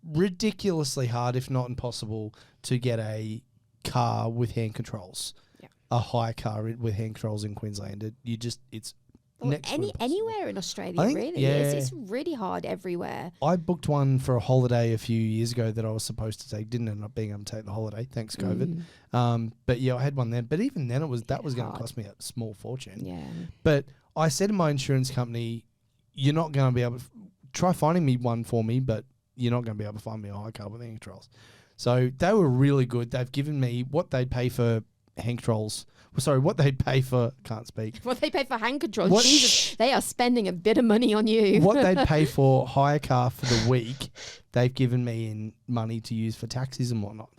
ridiculously hard, if not impossible, to get a car with hand controls. Yeah. A hire car with hand controls in Queensland. It's Or next to impossible. anywhere in Australia, I think- really. yeah. It's really hard everywhere. I booked one for a holiday a few years ago that I was supposed to take. Didn't end up being able to take the holiday, thanks COVID. But yeah, I had one then. But even then, that was going to hard. cost me a small fortune. Yeah. But I said to my insurance company, "You're not going to be able to try finding me one for me, but you're not going to be able to find me a hire car with hand controls." So they were really good. They've given me what they'd pay for hand controls. Sorry, what they'd pay for, can't speak. What they pay for hand controls, What- Jesus, they are spending a bit of money on you. What they'd pay for hire car for the week, they've given me in money to use for taxis and whatnot.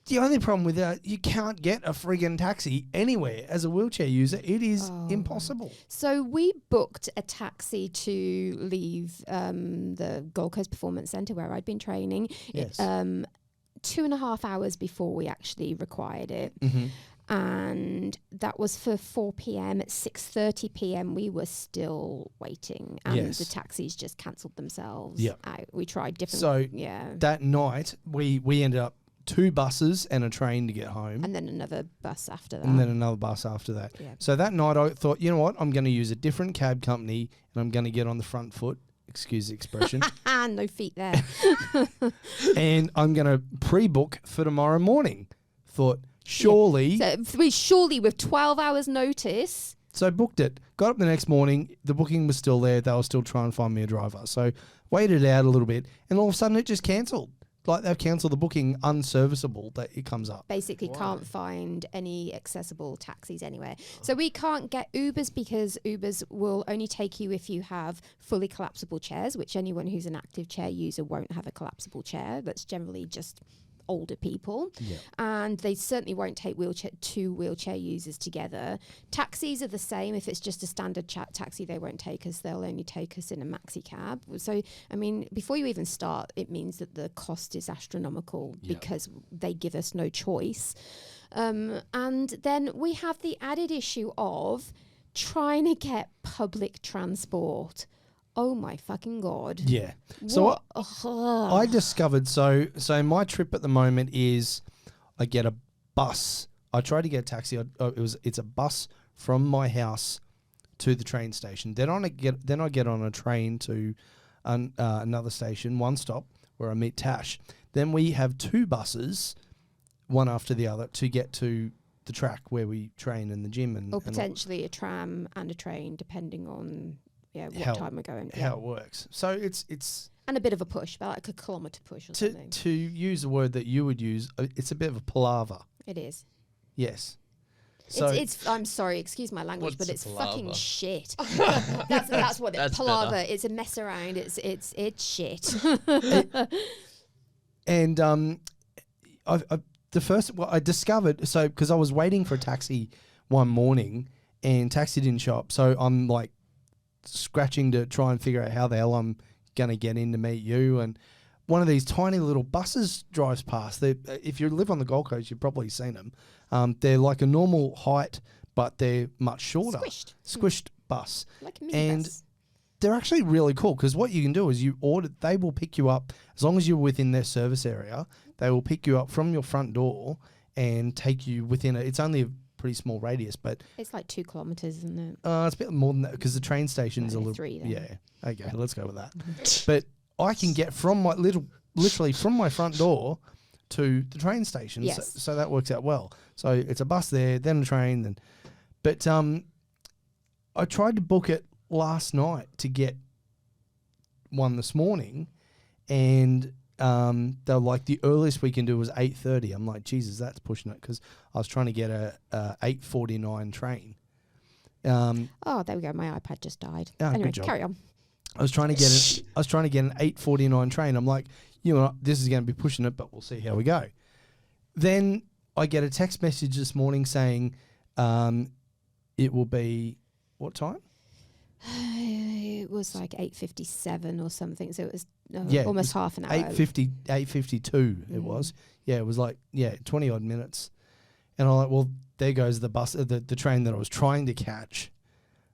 The only problem with that, you can't get a friggin' taxi anywhere as a wheelchair user. It is impossible. So we booked a taxi to leave the Gold Coast Performance Centre where I'd been training. Yes. 2.5 hours before we actually required it. And that was for 4 p.m. At 6:30 p.m. we were still waiting, and Yes. the taxis just cancelled themselves Yep. out. We tried different. So yeah. that night, we ended up 2 buses and a train to get home. And then another bus after that. And then another bus after that. Yeah. So that night I thought, you know what, I'm going to use a different cab company and I'm going to get on the front foot, excuse the expression, No feet there. and I'm going to pre-book for tomorrow morning. Thought, surely. Surely with 12 hours notice. So booked it. Got up the next morning. The booking was still there. They were still trying to find me a driver. So waited out a little bit, and all of a sudden it just cancelled. like they've cancelled the booking, unserviceable, that it comes up. Basically can't find any accessible taxis anywhere. So we can't get Ubers because Ubers will only take you if you have fully collapsible chairs, which anyone who's an active chair user won't have a collapsible chair. That's generally just older people. And they certainly won't take two wheelchair users together. Taxis are the same. If it's just a standard taxi, they won't take us. They'll only take us in a maxi cab. So, I mean, before you even start, it means that the cost is astronomical because they give us no choice. And then we have the added issue of trying to get public transport. Oh my fucking God. Yeah. So I discovered, so my trip at the moment is I get a bus. I try to get a taxi. It's a bus from my house to the train station. Then I get on a train to another station, one stop, where I meet Tash. Then we have two buses, one after the other, to get to the track where we train in the gym. Or potentially a tram and a train, depending on... what time we're going. How it works. So it's and a bit of a push, about like a kilometre push or something. To use a word that you would use, it's a bit of a palaver. It is. Yes. So it's I'm sorry, excuse my language, but it's fucking shit. that's what That's palaver. better. It's a mess around. It's shit. And I discovered, because I was waiting for a taxi one morning and taxi didn't show up, so I'm like scratching to try and figure out how the hell I'm going to get in to meet you. And one of these tiny little buses drives past. If you live on the Gold Coast, you've probably seen them. They're like a normal height, but they're much shorter. Squished bus. Like a mini and bus. They're actually really cool because what you can do is they will pick you up, as long as you're within their service area, they will pick you up from your front door and take you within it's only a pretty small radius, but it's like 2 kilometres, isn't it? It's a bit more than that because the train station's a little 3 then. Yeah. Okay, let's go with that. But I can get from my literally from my front door to the train station. Yes. So that works out well. So it's a bus there, then a train, but I tried to book it last night to get one this morning, and they're like, the earliest we can do was 8:30. I'm like, Jesus, that's pushing it, because I was trying to get a 8:49 train. There we go. My iPad just died. Anyway, good job. carry on. I was trying to get an 8:49 train. I'm like, this is going to be pushing it, but we'll see how we go. Then I get a text message this morning saying it will be what time? It was like 8:57 or something, so it was almost half an hour. 8:52 it was. Yeah, it was like 20 odd minutes. And I'm like, well, there goes the bus, the train that I was trying to catch.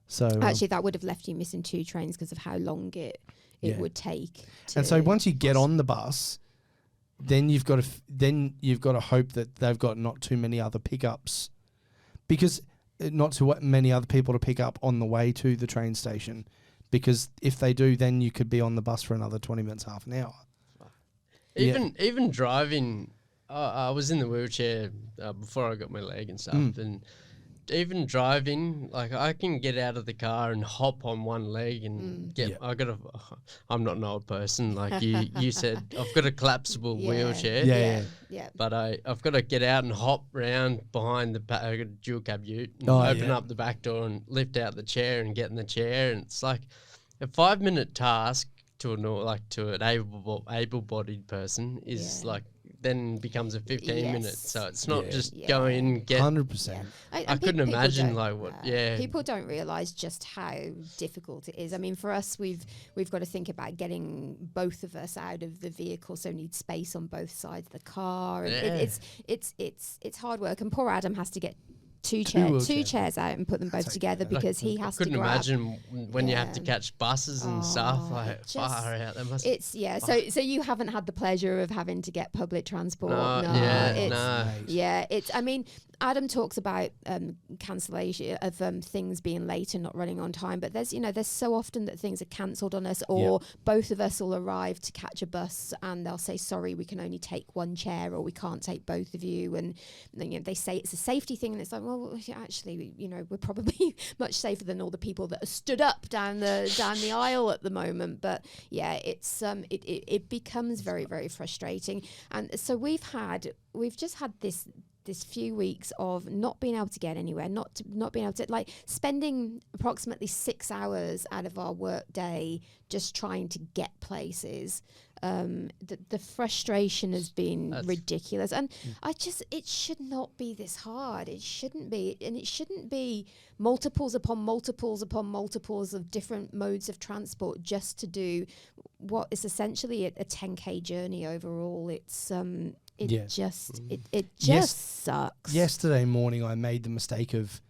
So actually, that would have left you missing 2 trains because of how long it would take. And so once you get on the bus, then you've got to hope that they've got not too many other pickups, because not too many other people to pick up on the way to the train station, because if they do, then you could be on the bus for another 20 minutes, half an hour. Even driving, I was in the wheelchair before I got my leg and stuff, and even driving, like I can get out of the car and hop on one leg and get. I'm not an old person like you said. I've got a collapsible wheelchair. Yeah. But I've got to get out and hop round behind the I got a dual cab ute and open up the back door and lift out the chair and get in the chair, and it's like a 5-minute task to an able-bodied person is like then becomes a 15 minutes. So it's not just go in, get 100%. I couldn't imagine people don't realise just how difficult it is. I mean, for us, we've got to think about getting both of us out of the vehicle, so need space on both sides of the car. It's hard work, and poor Adam has to get two chairs out and put them both together because he has to grab. I couldn't imagine when you have to catch buses and stuff. Like, far out. So you haven't had the pleasure of having to get public transport. No. I mean, Adam talks about cancellation of things being late and not running on time, but there's so often that things are cancelled on us, or both of us will arrive to catch a bus and they'll say, sorry, we can only take one chair, or we can't take both of you, and they say it's a safety thing, and it's like, well, actually, we're probably much safer than all the people that are stood up down the aisle at the moment. But yeah, it's it becomes very, very frustrating, and so we've just had this few weeks of not being able to get anywhere, not being able to, like, spending approximately 6 hours out of our work day just trying to get places. The frustration has been ridiculous, and it should not be this hard. It shouldn't be, and it shouldn't be multiples upon multiples upon multiples of different modes of transport just to do what is essentially a 10K journey overall. It's It just sucks. Yesterday morning, I made the mistake of,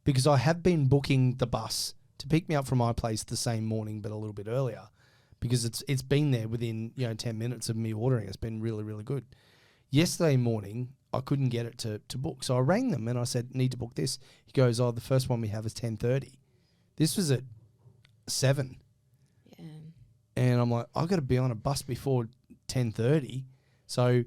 because I have been booking the bus to pick me up from my place the same morning, but a little bit earlier, because it's been there within 10 minutes of me ordering. It's been really, really good. Yesterday morning, I couldn't get it to book, so I rang them and I said, need to book this. He goes, the first one we have is 10:30. This was at 7. Yeah. And I'm like, I've got to be on a bus before 10:30. So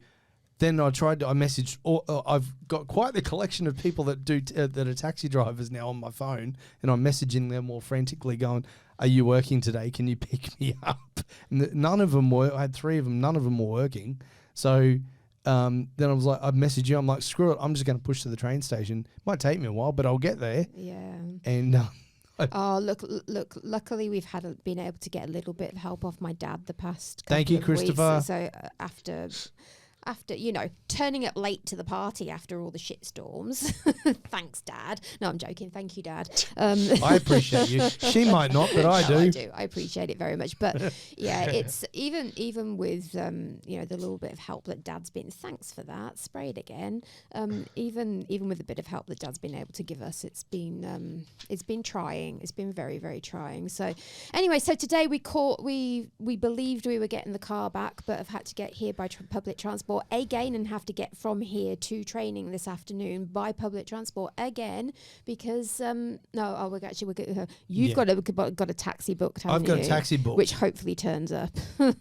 then I messaged, I've got quite the collection of people that that are taxi drivers now on my phone, and I'm messaging them all frantically going, are you working today? Can you pick me up? And none of them were. I had 3 of them. None of them were working. So then I was like, I messaged you. I'm like, screw it. I'm just going to push to the train station. Might take me a while, but I'll get there. Yeah. And look! Luckily, we've been able to get a little bit of help off my dad the past. Thank you, couple of Christopher. Weeks. So after turning up late to the party after all the shit storms. Thanks, Dad. No, I'm joking. Thank you, Dad. I appreciate you. She might not, but I do. I do. I appreciate it very much. But yeah, it's even with the little bit of help that Dad's been. Thanks for that. Spray it again. Even with a bit of help that Dad's been able to give us, it's been trying. It's been very, very trying. So anyway, so today we believed we were getting the car back, but have had to get here by public transport again, and have to get from here to training this afternoon by public transport again, because you've got a taxi booked, haven't you? I've got a taxi booked, which hopefully turns up.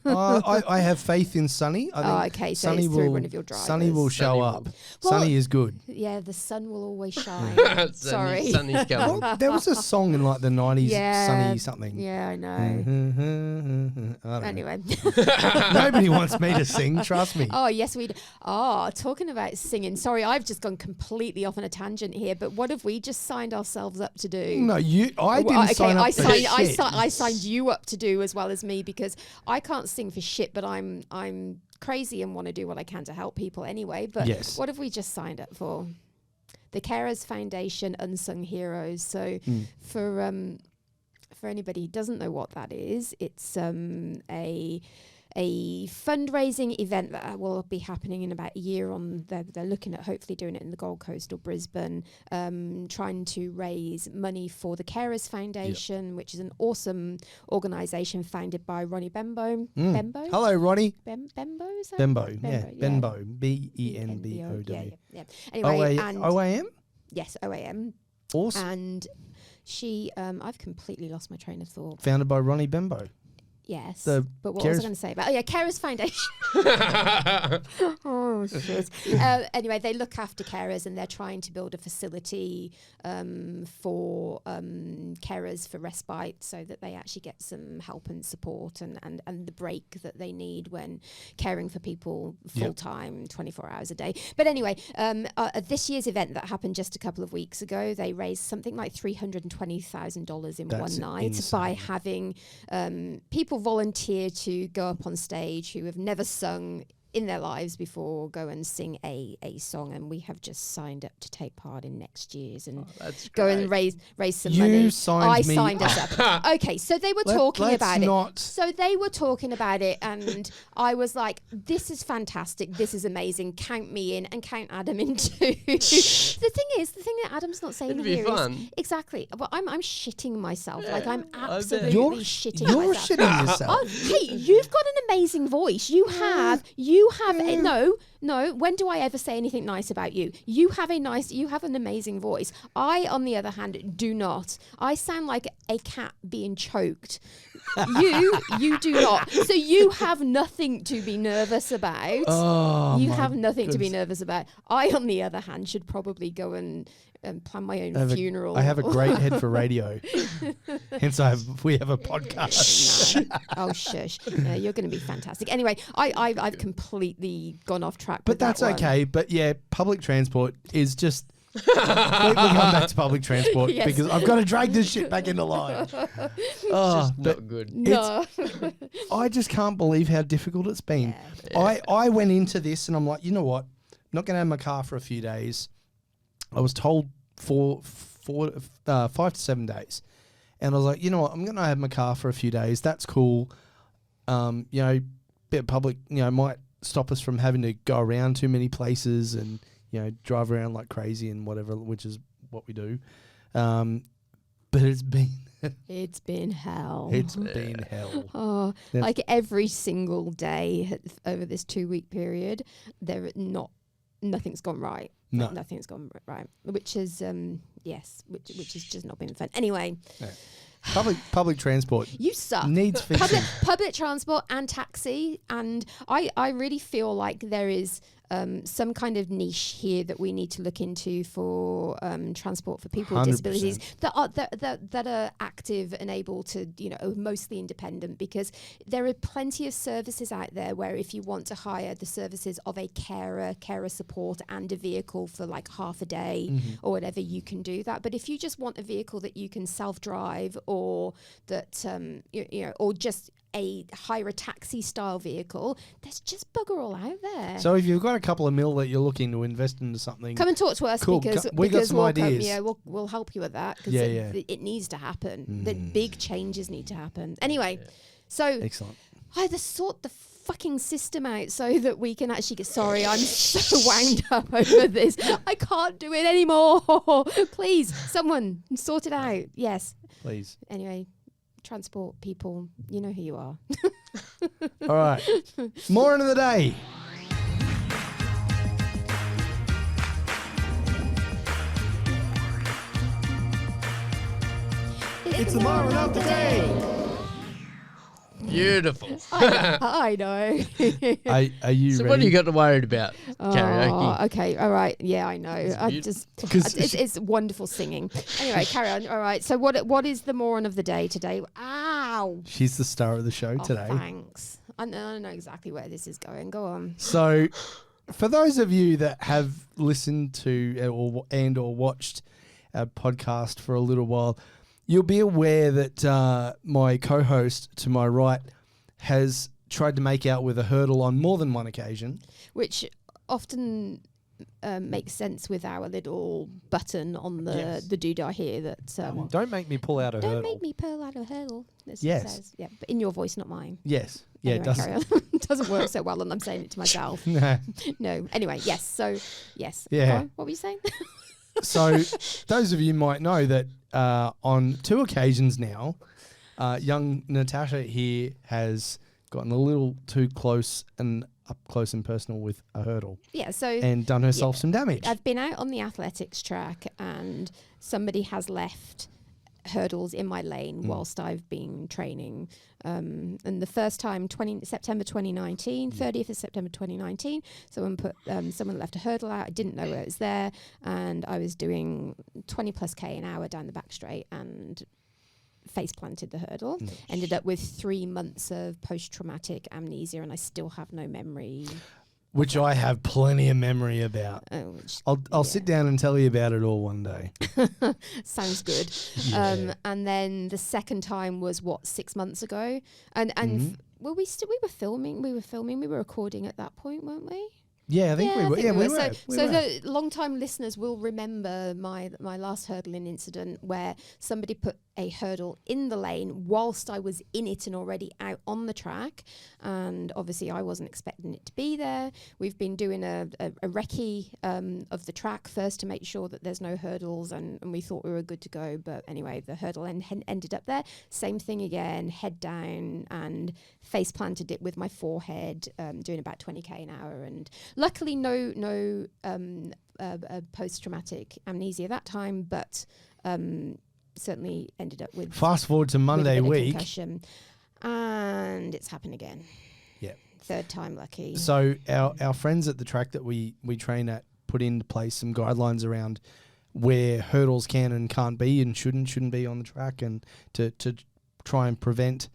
I have faith in Sunny. Okay, so Sunny it's through one of your drivers. Sunny will show up. Sunny is good. Yeah, the sun will always shine. Sorry. Sunny's coming. Well, there was a song in like the 90s, Sunny something. Yeah, I know. Anyway. Nobody wants me to sing, trust me. Oh, yes, we do. Oh, talking about singing. Sorry, I've just gone completely off on a tangent here, but what have we just signed ourselves up to do? No, I didn't sign up for shit. I signed you up to do as well as me, because I can't sing for shit, but I'm crazy and want to do what I can to help people anyway. But What have we just signed up for? The Carers Foundation Unsung Heroes. So for anybody who doesn't know what that is, it's a fundraising event that will be happening in about a year. They're looking at hopefully doing it in the Gold Coast or Brisbane, trying to raise money for the Carers Foundation, which is an awesome organisation founded by Ronnie Bembo. Bembo? Hello, Ronnie. Bembo, is that? Bembo, yeah. Benbow. Benbow. Yeah. Anyway, OAM? Yes, OAM. Awesome. And she, I've completely lost my train of thought. Founded by Ronnie Bembo. Yes, but what was I going to say about? Oh yeah, Carers Foundation. Oh shit. Anyway, they look after carers, and they're trying to build a facility for carers for respite, so that they actually get some help and support and the break that they need when caring for people full time, 24 hours a day. But anyway, this year's event that happened just a couple of weeks ago, they raised something like $320,000 in one night by having people volunteer to go up on stage who have never sung in their lives before, go and sing a song, and we have just signed up to take part in next year's and go and raise some money. I signed us up. Okay, so they were talking about it. So they were talking about it, and I was like, "This is fantastic. This is amazing. Count me in, and count Adam in too." The thing that Adam's not saying It'd here be is fun. exactly. Well, I'm shitting myself. Yeah, like I'm I bet. absolutely shitting myself. You're shitting yourself. Oh, hey, you've got an amazing voice. You You have no. When do I ever say anything nice about you? You have an amazing voice. I, on the other hand, do not. I sound like a cat being choked. You do not. So you have nothing to be nervous about. Oh, you have nothing to be nervous about. I, on the other hand, should probably go and plan my own funeral. I have a great head for radio. Hence, we have a podcast. No. Oh, shush. No, you're going to be fantastic. Anyway, I've completely gone off track. But that's okay. But yeah, public transport is just... we'll come back to public transport because I've got to drag this shit back into line. Oh, not good. No. I just can't believe how difficult it's been. Yeah. I went into this and I'm like, you know what? I'm not going to have my car for a few days. I was told 5 to 7 days. And I was like, you know what? I'm going to have my car for a few days. That's cool. You know, bit of public, you know, might stop us from having to go around too many places and, you know, drive around like crazy and whatever, which is what we do. But it's been... It's been hell. It's been hell. Oh, like every single day over this 2-week period, nothing's gone right. No. Nothing's gone right, which is which has just not been fun. Anyway, public transport. You suck. Needs fixing. Public transport and taxi, and I really feel like there is some kind of niche here that we need to look into for transport for people with 100%. disabilities that are active and able to, you know, mostly independent, because there are plenty of services out there where if you want to hire the services of a carer support and a vehicle for like half a day or whatever, you can do that. But if you just want a vehicle that you can self-drive or that you know, or just hire a taxi style vehicle, there's just bugger all out there. So if you've got a couple of mil that you're looking to invest into something, come and talk to us. Cool. because we got some ideas. We'll help you with that, because it needs to happen. The big changes need to happen. Anyway, so excellent. Either sort the fucking system out so that we can actually get... Sorry, I'm so wound up over this. I can't do it anymore. Please, someone sort it out. Yes. Please. Anyway, transport people, you know who you are. All right. Moron of the day. It's the moron of the day. Beautiful. I know. Are you So ready? what do you got to worry about? Karaoke. Okay, all right. Yeah, I know. It's wonderful singing. Anyway, carry on. All right. So what is the moron of the day today? Ow. She's the star of the show today. Thanks. I know exactly where this is going. Go on. So for those of you that have listened to or watched our podcast for a little while, you'll be aware that my co-host to my right has tried to make out with a hurdle on more than one occasion. Which often makes sense with our little button on the doodah here. That Don't make me pull out a hurdle. Don't make me pull out a hurdle. This Yes. says, but in your voice, not mine. Yes. Yeah, Anyway, it does. carry on. It doesn't work so well, and I'm saying it to myself. No. No. Anyway, yes. So, yes. Yeah. Go on. What were you saying? So those of you might know that on 2 occasions now, young Natasha here has gotten a little too close and up close and personal with a hurdle. Yeah, so... And done herself some damage. I've been out on the athletics track and somebody has left hurdles in my lane whilst I've been training. And the first time, September 2019, 30th of September 2019, someone left a hurdle out. I didn't know it was there, and I was doing 20 plus K an hour down the back straight and face planted the hurdle. Ended up with 3 months of post-traumatic amnesia, and I still have no memory. Which I have plenty of memory about. I'll sit down and tell you about it all one day. Sounds good. Yeah. And then the second time was 6 months ago, and we were filming. We were recording at that point, weren't we? Yeah, I think we were. Yeah, we were. So the long-time listeners will remember my last hurdling incident where somebody put a hurdle in the lane whilst I was in it and already out on the track, and obviously I wasn't expecting it to be there. We've been doing a recce of the track first to make sure that there's no hurdles, and we thought we were good to go, but anyway, the hurdle ended up there. Same thing again, head down, and face planted it with my forehead, doing about 20k an hour, and luckily no post-traumatic amnesia that time, but certainly ended up with Fast forward to Monday with a bit of week. concussion, and it's happened again. Yeah. Third time lucky. So our friends at the track that we train at put into place some guidelines around where hurdles can and can't be and shouldn't be on the track, and to try and prevent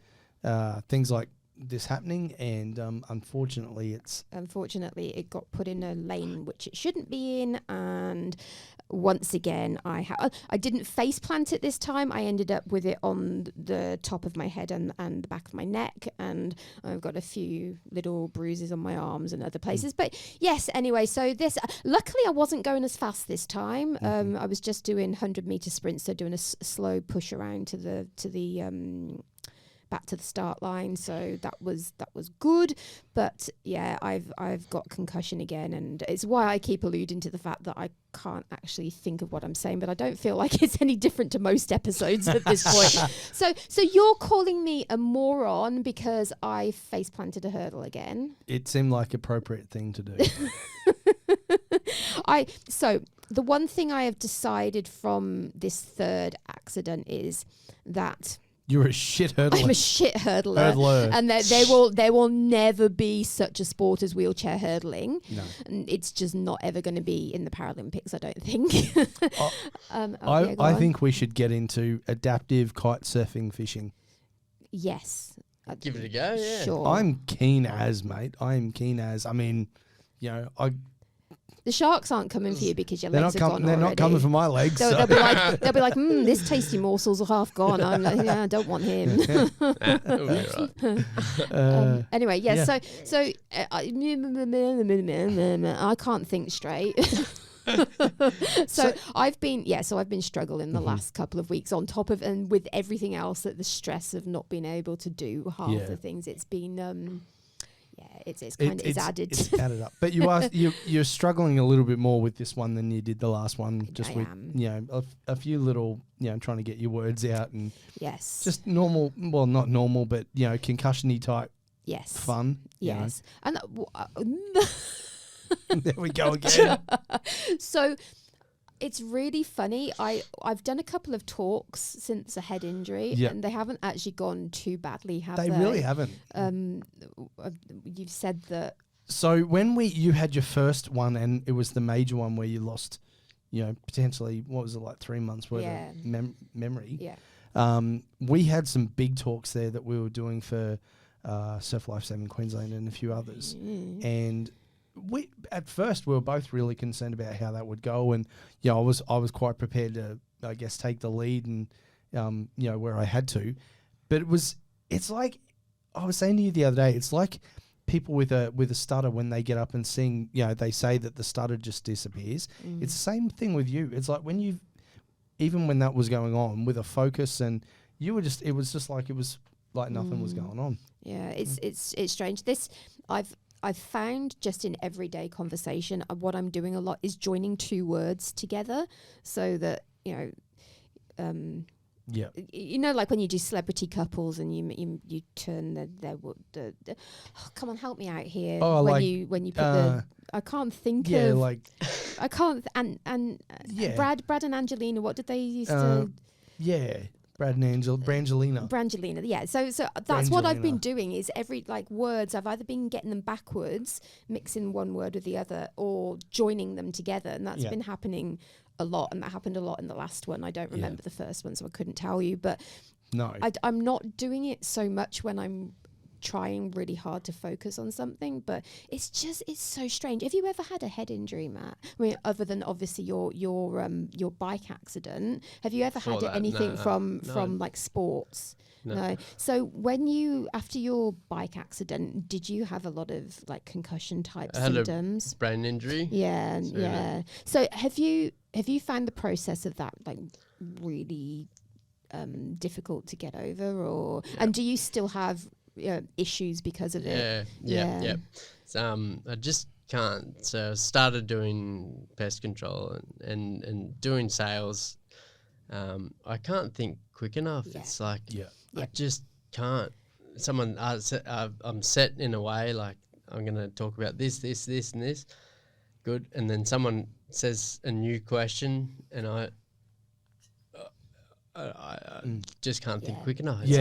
things like this happening. And unfortunately it got put in a lane which it shouldn't be in, and once again I didn't face plant it this time. I ended up with it on the top of my head and the back of my neck, and I've got a few little bruises on my arms and other places. But yes, anyway, so this luckily I wasn't going as fast this time. I was just doing 100-meter sprints, so doing a slow push around to the back to the start line, so that was good. But yeah, I've got concussion again, and it's why I keep alluding to the fact that I can't actually think of what I'm saying, but I don't feel like it's any different to most episodes at this point. So you're calling me a moron because I face planted a hurdle again? It seemed like appropriate thing to do. So the one thing I have decided from this third accident is that You're a shit hurdler. I'm a shit hurdler. And there will never be such a sport as wheelchair hurdling. No. And it's just not ever going to be in the Paralympics, I don't think. I think we should get into adaptive kite surfing fishing. Yes. Give it a go, yeah. Sure. I'm keen as, mate. I mean, the sharks aren't coming for you because your legs are gone They're not coming for my legs. They'll be like, this tasty morsel's half gone. I'm like, yeah, I don't want him. Anyway, yeah. So I can't think straight. So I've been struggling the last couple of weeks on top of, and with everything else, that the stress of not being able to do half the things, it's been it's added. It's added up. But you're struggling a little bit more with this one than you did the last one. Just with a few little trying to get your words out, and just normal. Well, not normal, but concussion-y type. Yes. Fun. Yes. And there we go again. So it's really funny. I've done a couple of talks since a head injury, and they haven't actually gone too badly, have they? They really haven't. You've said that. So when you had your first one, and it was the major one where you lost, potentially, what was it, like 3 months worth of memory? Yeah. We had some big talks there that we were doing for Surf Life 7 Queensland and a few others. And at first we were both really concerned about how that would go, and I was quite prepared to, I guess, take the lead, and where I had to. But it's like I was saying to you the other day, it's like people with a stutter, when they get up and sing, they say that the stutter just disappears. It's the same thing with you. It's like even when that was going on with a focus, and it was like nothing was going on. Yeah, it's strange. I've found just in everyday conversation, what I'm doing a lot is joining two words together, so that like when you do celebrity couples and you turn the come on, help me out here. When you put I can't think of I can't Brad and Angelina, what did they used to Brad and Brangelina. Brangelina, yeah. So that's what I've been doing, is every words, I've either been getting them backwards, mixing one word with the other, or joining them together, and that's been happening a lot, and that happened a lot in the last one. I don't remember the first one, so I couldn't tell you, but no, I'm not doing it so much when I'm trying really hard to focus on something, but it's so strange. Have you ever had a head injury, Matt? I mean, other than obviously your bike accident, have you ever had anything from like sports? No. So after your bike accident, did you have a lot of like concussion type symptoms? I had a brain injury. Yeah. So have you found the process of that like really difficult to get over, or and do you still have issues because of it? Yeah. I just can't. So I started doing pest control and doing sales. I can't think quick enough. Yeah. It's like Yeah. I just can't. I'm set in a way, like I'm going to talk about this, and this. Good. And then someone says a new question and I just can't think quick enough. It's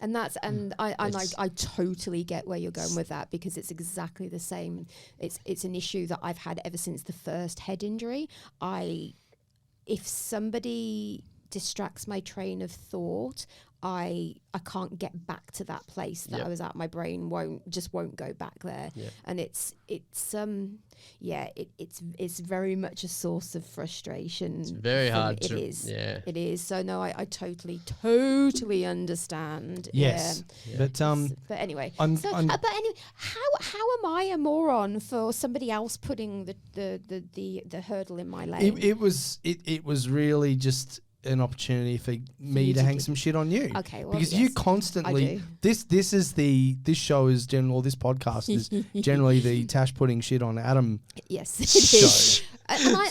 And that's I totally get where you're going with that, because it's exactly the same. It's an issue that I've had ever since the first head injury. If somebody distracts my train of thought, I can't get back to that place that I was at. My brain won't go back there, and it's very much a source of frustration. It's very hard. It is. So no, I totally understand. Yes, but anyway, how am I a moron for somebody else putting the hurdle in my lane? it was really just an opportunity for me to hang some shit on you. Okay, well, because you constantly this show is general. This podcast is generally the Tash putting shit on Adam. Yes, it is.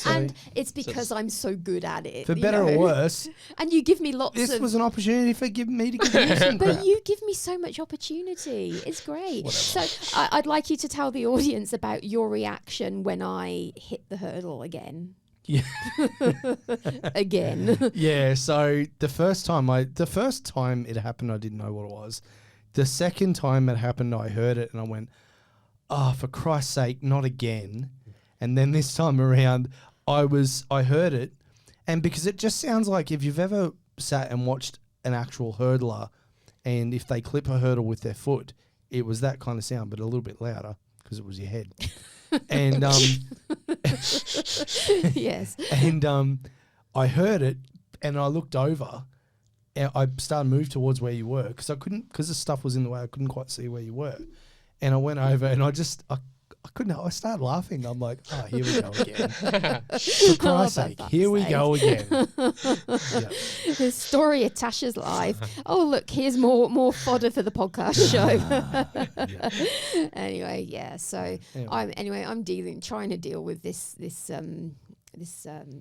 And it's because I'm so good at it. For better or worse. And you give me lots This was an opportunity for me to give you some crap. But you give me so much opportunity. It's great. Whatever. So I'd like you to tell the audience about your reaction when I hit the hurdle again. Yeah. Again. Yeah, so the first time it happened, I didn't know what it was. The second time it happened, I heard it and I went, "Oh, for Christ's sake, not again." And then this time around, I heard it, and because it just sounds like, if you've ever sat and watched an actual hurdler, and if they clip a hurdle with their foot, it was that kind of sound, but a little bit louder because it was your head. And yes. And I heard it, and I looked over, and I started to move towards where you were, because the stuff was in the way. I couldn't quite see where you were, and I went over, and I couldn't. I started laughing. I'm like, "Oh, here we go again! For Christ's sake, here we go again!" The story of Tasha's life. Oh, look, here's more fodder for the podcast show. Anyway, yeah. So I'm trying to deal with this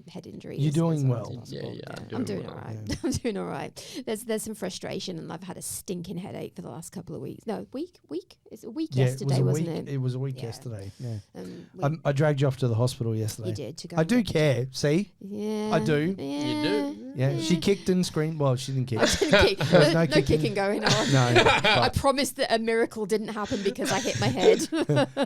head injury. You're doing well. I'm doing all right. Yeah. I'm doing all right. There's some frustration, and I've had a stinking headache for the last couple of weeks. No, week. It's a week yesterday, wasn't it? It was a week yesterday. Yeah. I dragged you off to the hospital yesterday. You did. To go. I do care. See. Yeah. I do. Yeah. You do. Yeah. She kicked and screamed. Well, she didn't kick. I didn't kick. There was no kicking going on. No. I promised that a miracle didn't happen because I hit my head.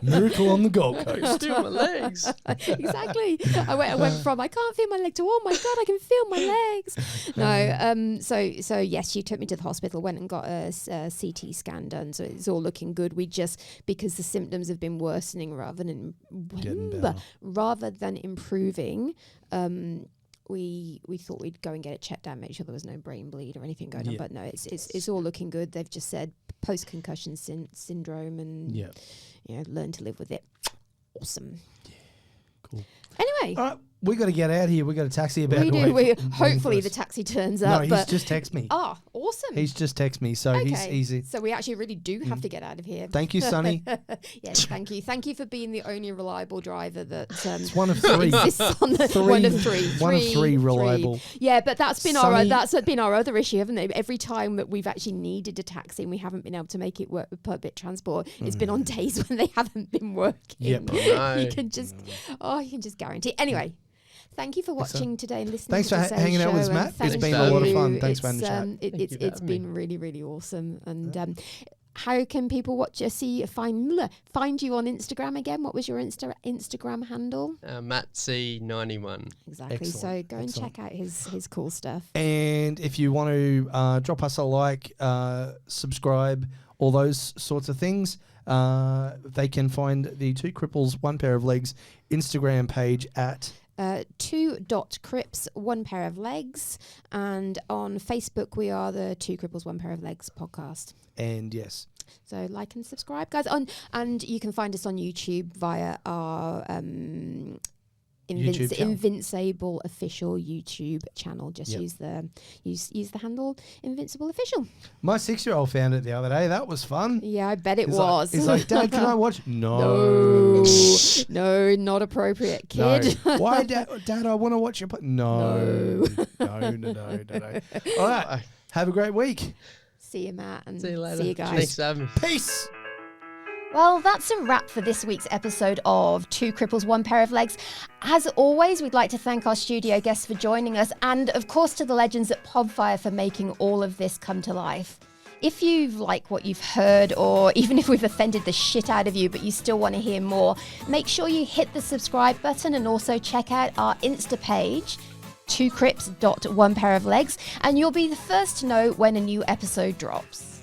Miracle on the Gold Coast. Still my legs. Exactly. I went from I can't feel my leg to, oh my God, I can feel my legs. No. So yes, she took me to the hospital, went and got a CT scan done. So it's all looking good. We just, because the symptoms have been worsening rather than improving, we thought we'd go and get it checked out, make sure there was no brain bleed or anything going on. But no, it's all looking good. They've just said post-concussion syndrome, and learn to live with it. Awesome. Yeah, cool. Anyway. All right, we got to get out of here. We got a taxi about. Hopefully the taxi turns up. No, he's just texted me. Oh, awesome. He's just texted me, so he's easy. So we actually really do have to get out of here. Thank you, Sonny. Yes, thank you. Thank you for being the only reliable driver that it's one of three. One of three reliable. Yeah, but that's been our other issue, haven't it? Every time that we've actually needed a taxi and we haven't been able to make it work with public transport, it's been on days when they haven't been working. Yep. You can just guarantee. Anyway. Thank you for watching today and listening. Thanks for hanging out with us, Matt. It's been a lot of fun. Thanks for having the chat. It's been really, really awesome. And how can people watch us, find you on Instagram again? What was your Instagram handle? MattC91. Exactly. Excellent. So go and check out his cool stuff. And if you want to drop us a like, subscribe, all those sorts of things, they can find the Two Cripples, One Pair of Legs Instagram page at 2.crips, One Pair of Legs, and on Facebook we are the Two Cripples, One Pair of Legs podcast. And yes, so like and subscribe, guys. And you can find us on YouTube via our YouTube channel. Invincible Official YouTube channel. Just use the handle Invincible Official. My 6-year-old found it the other day. That was fun. Yeah, I bet it He's was. He's like, Dad, can I watch? No. No, not appropriate, kid. No. Why, Dad, I want to watch your... No. No. All right. Have a great week. See you, Matt. And See you later. See you guys. Thanks for having me. Peace. Well, that's a wrap for this week's episode of Two Cripples, One Pair of Legs. As always, we'd like to thank our studio guests for joining us, and of course to the legends at Podfire for making all of this come to life. If you like what you've heard, or even if we've offended the shit out of you, but you still want to hear more, make sure you hit the subscribe button and also check out our Insta page, twocrips.onepairoflegs, and you'll be the first to know when a new episode drops.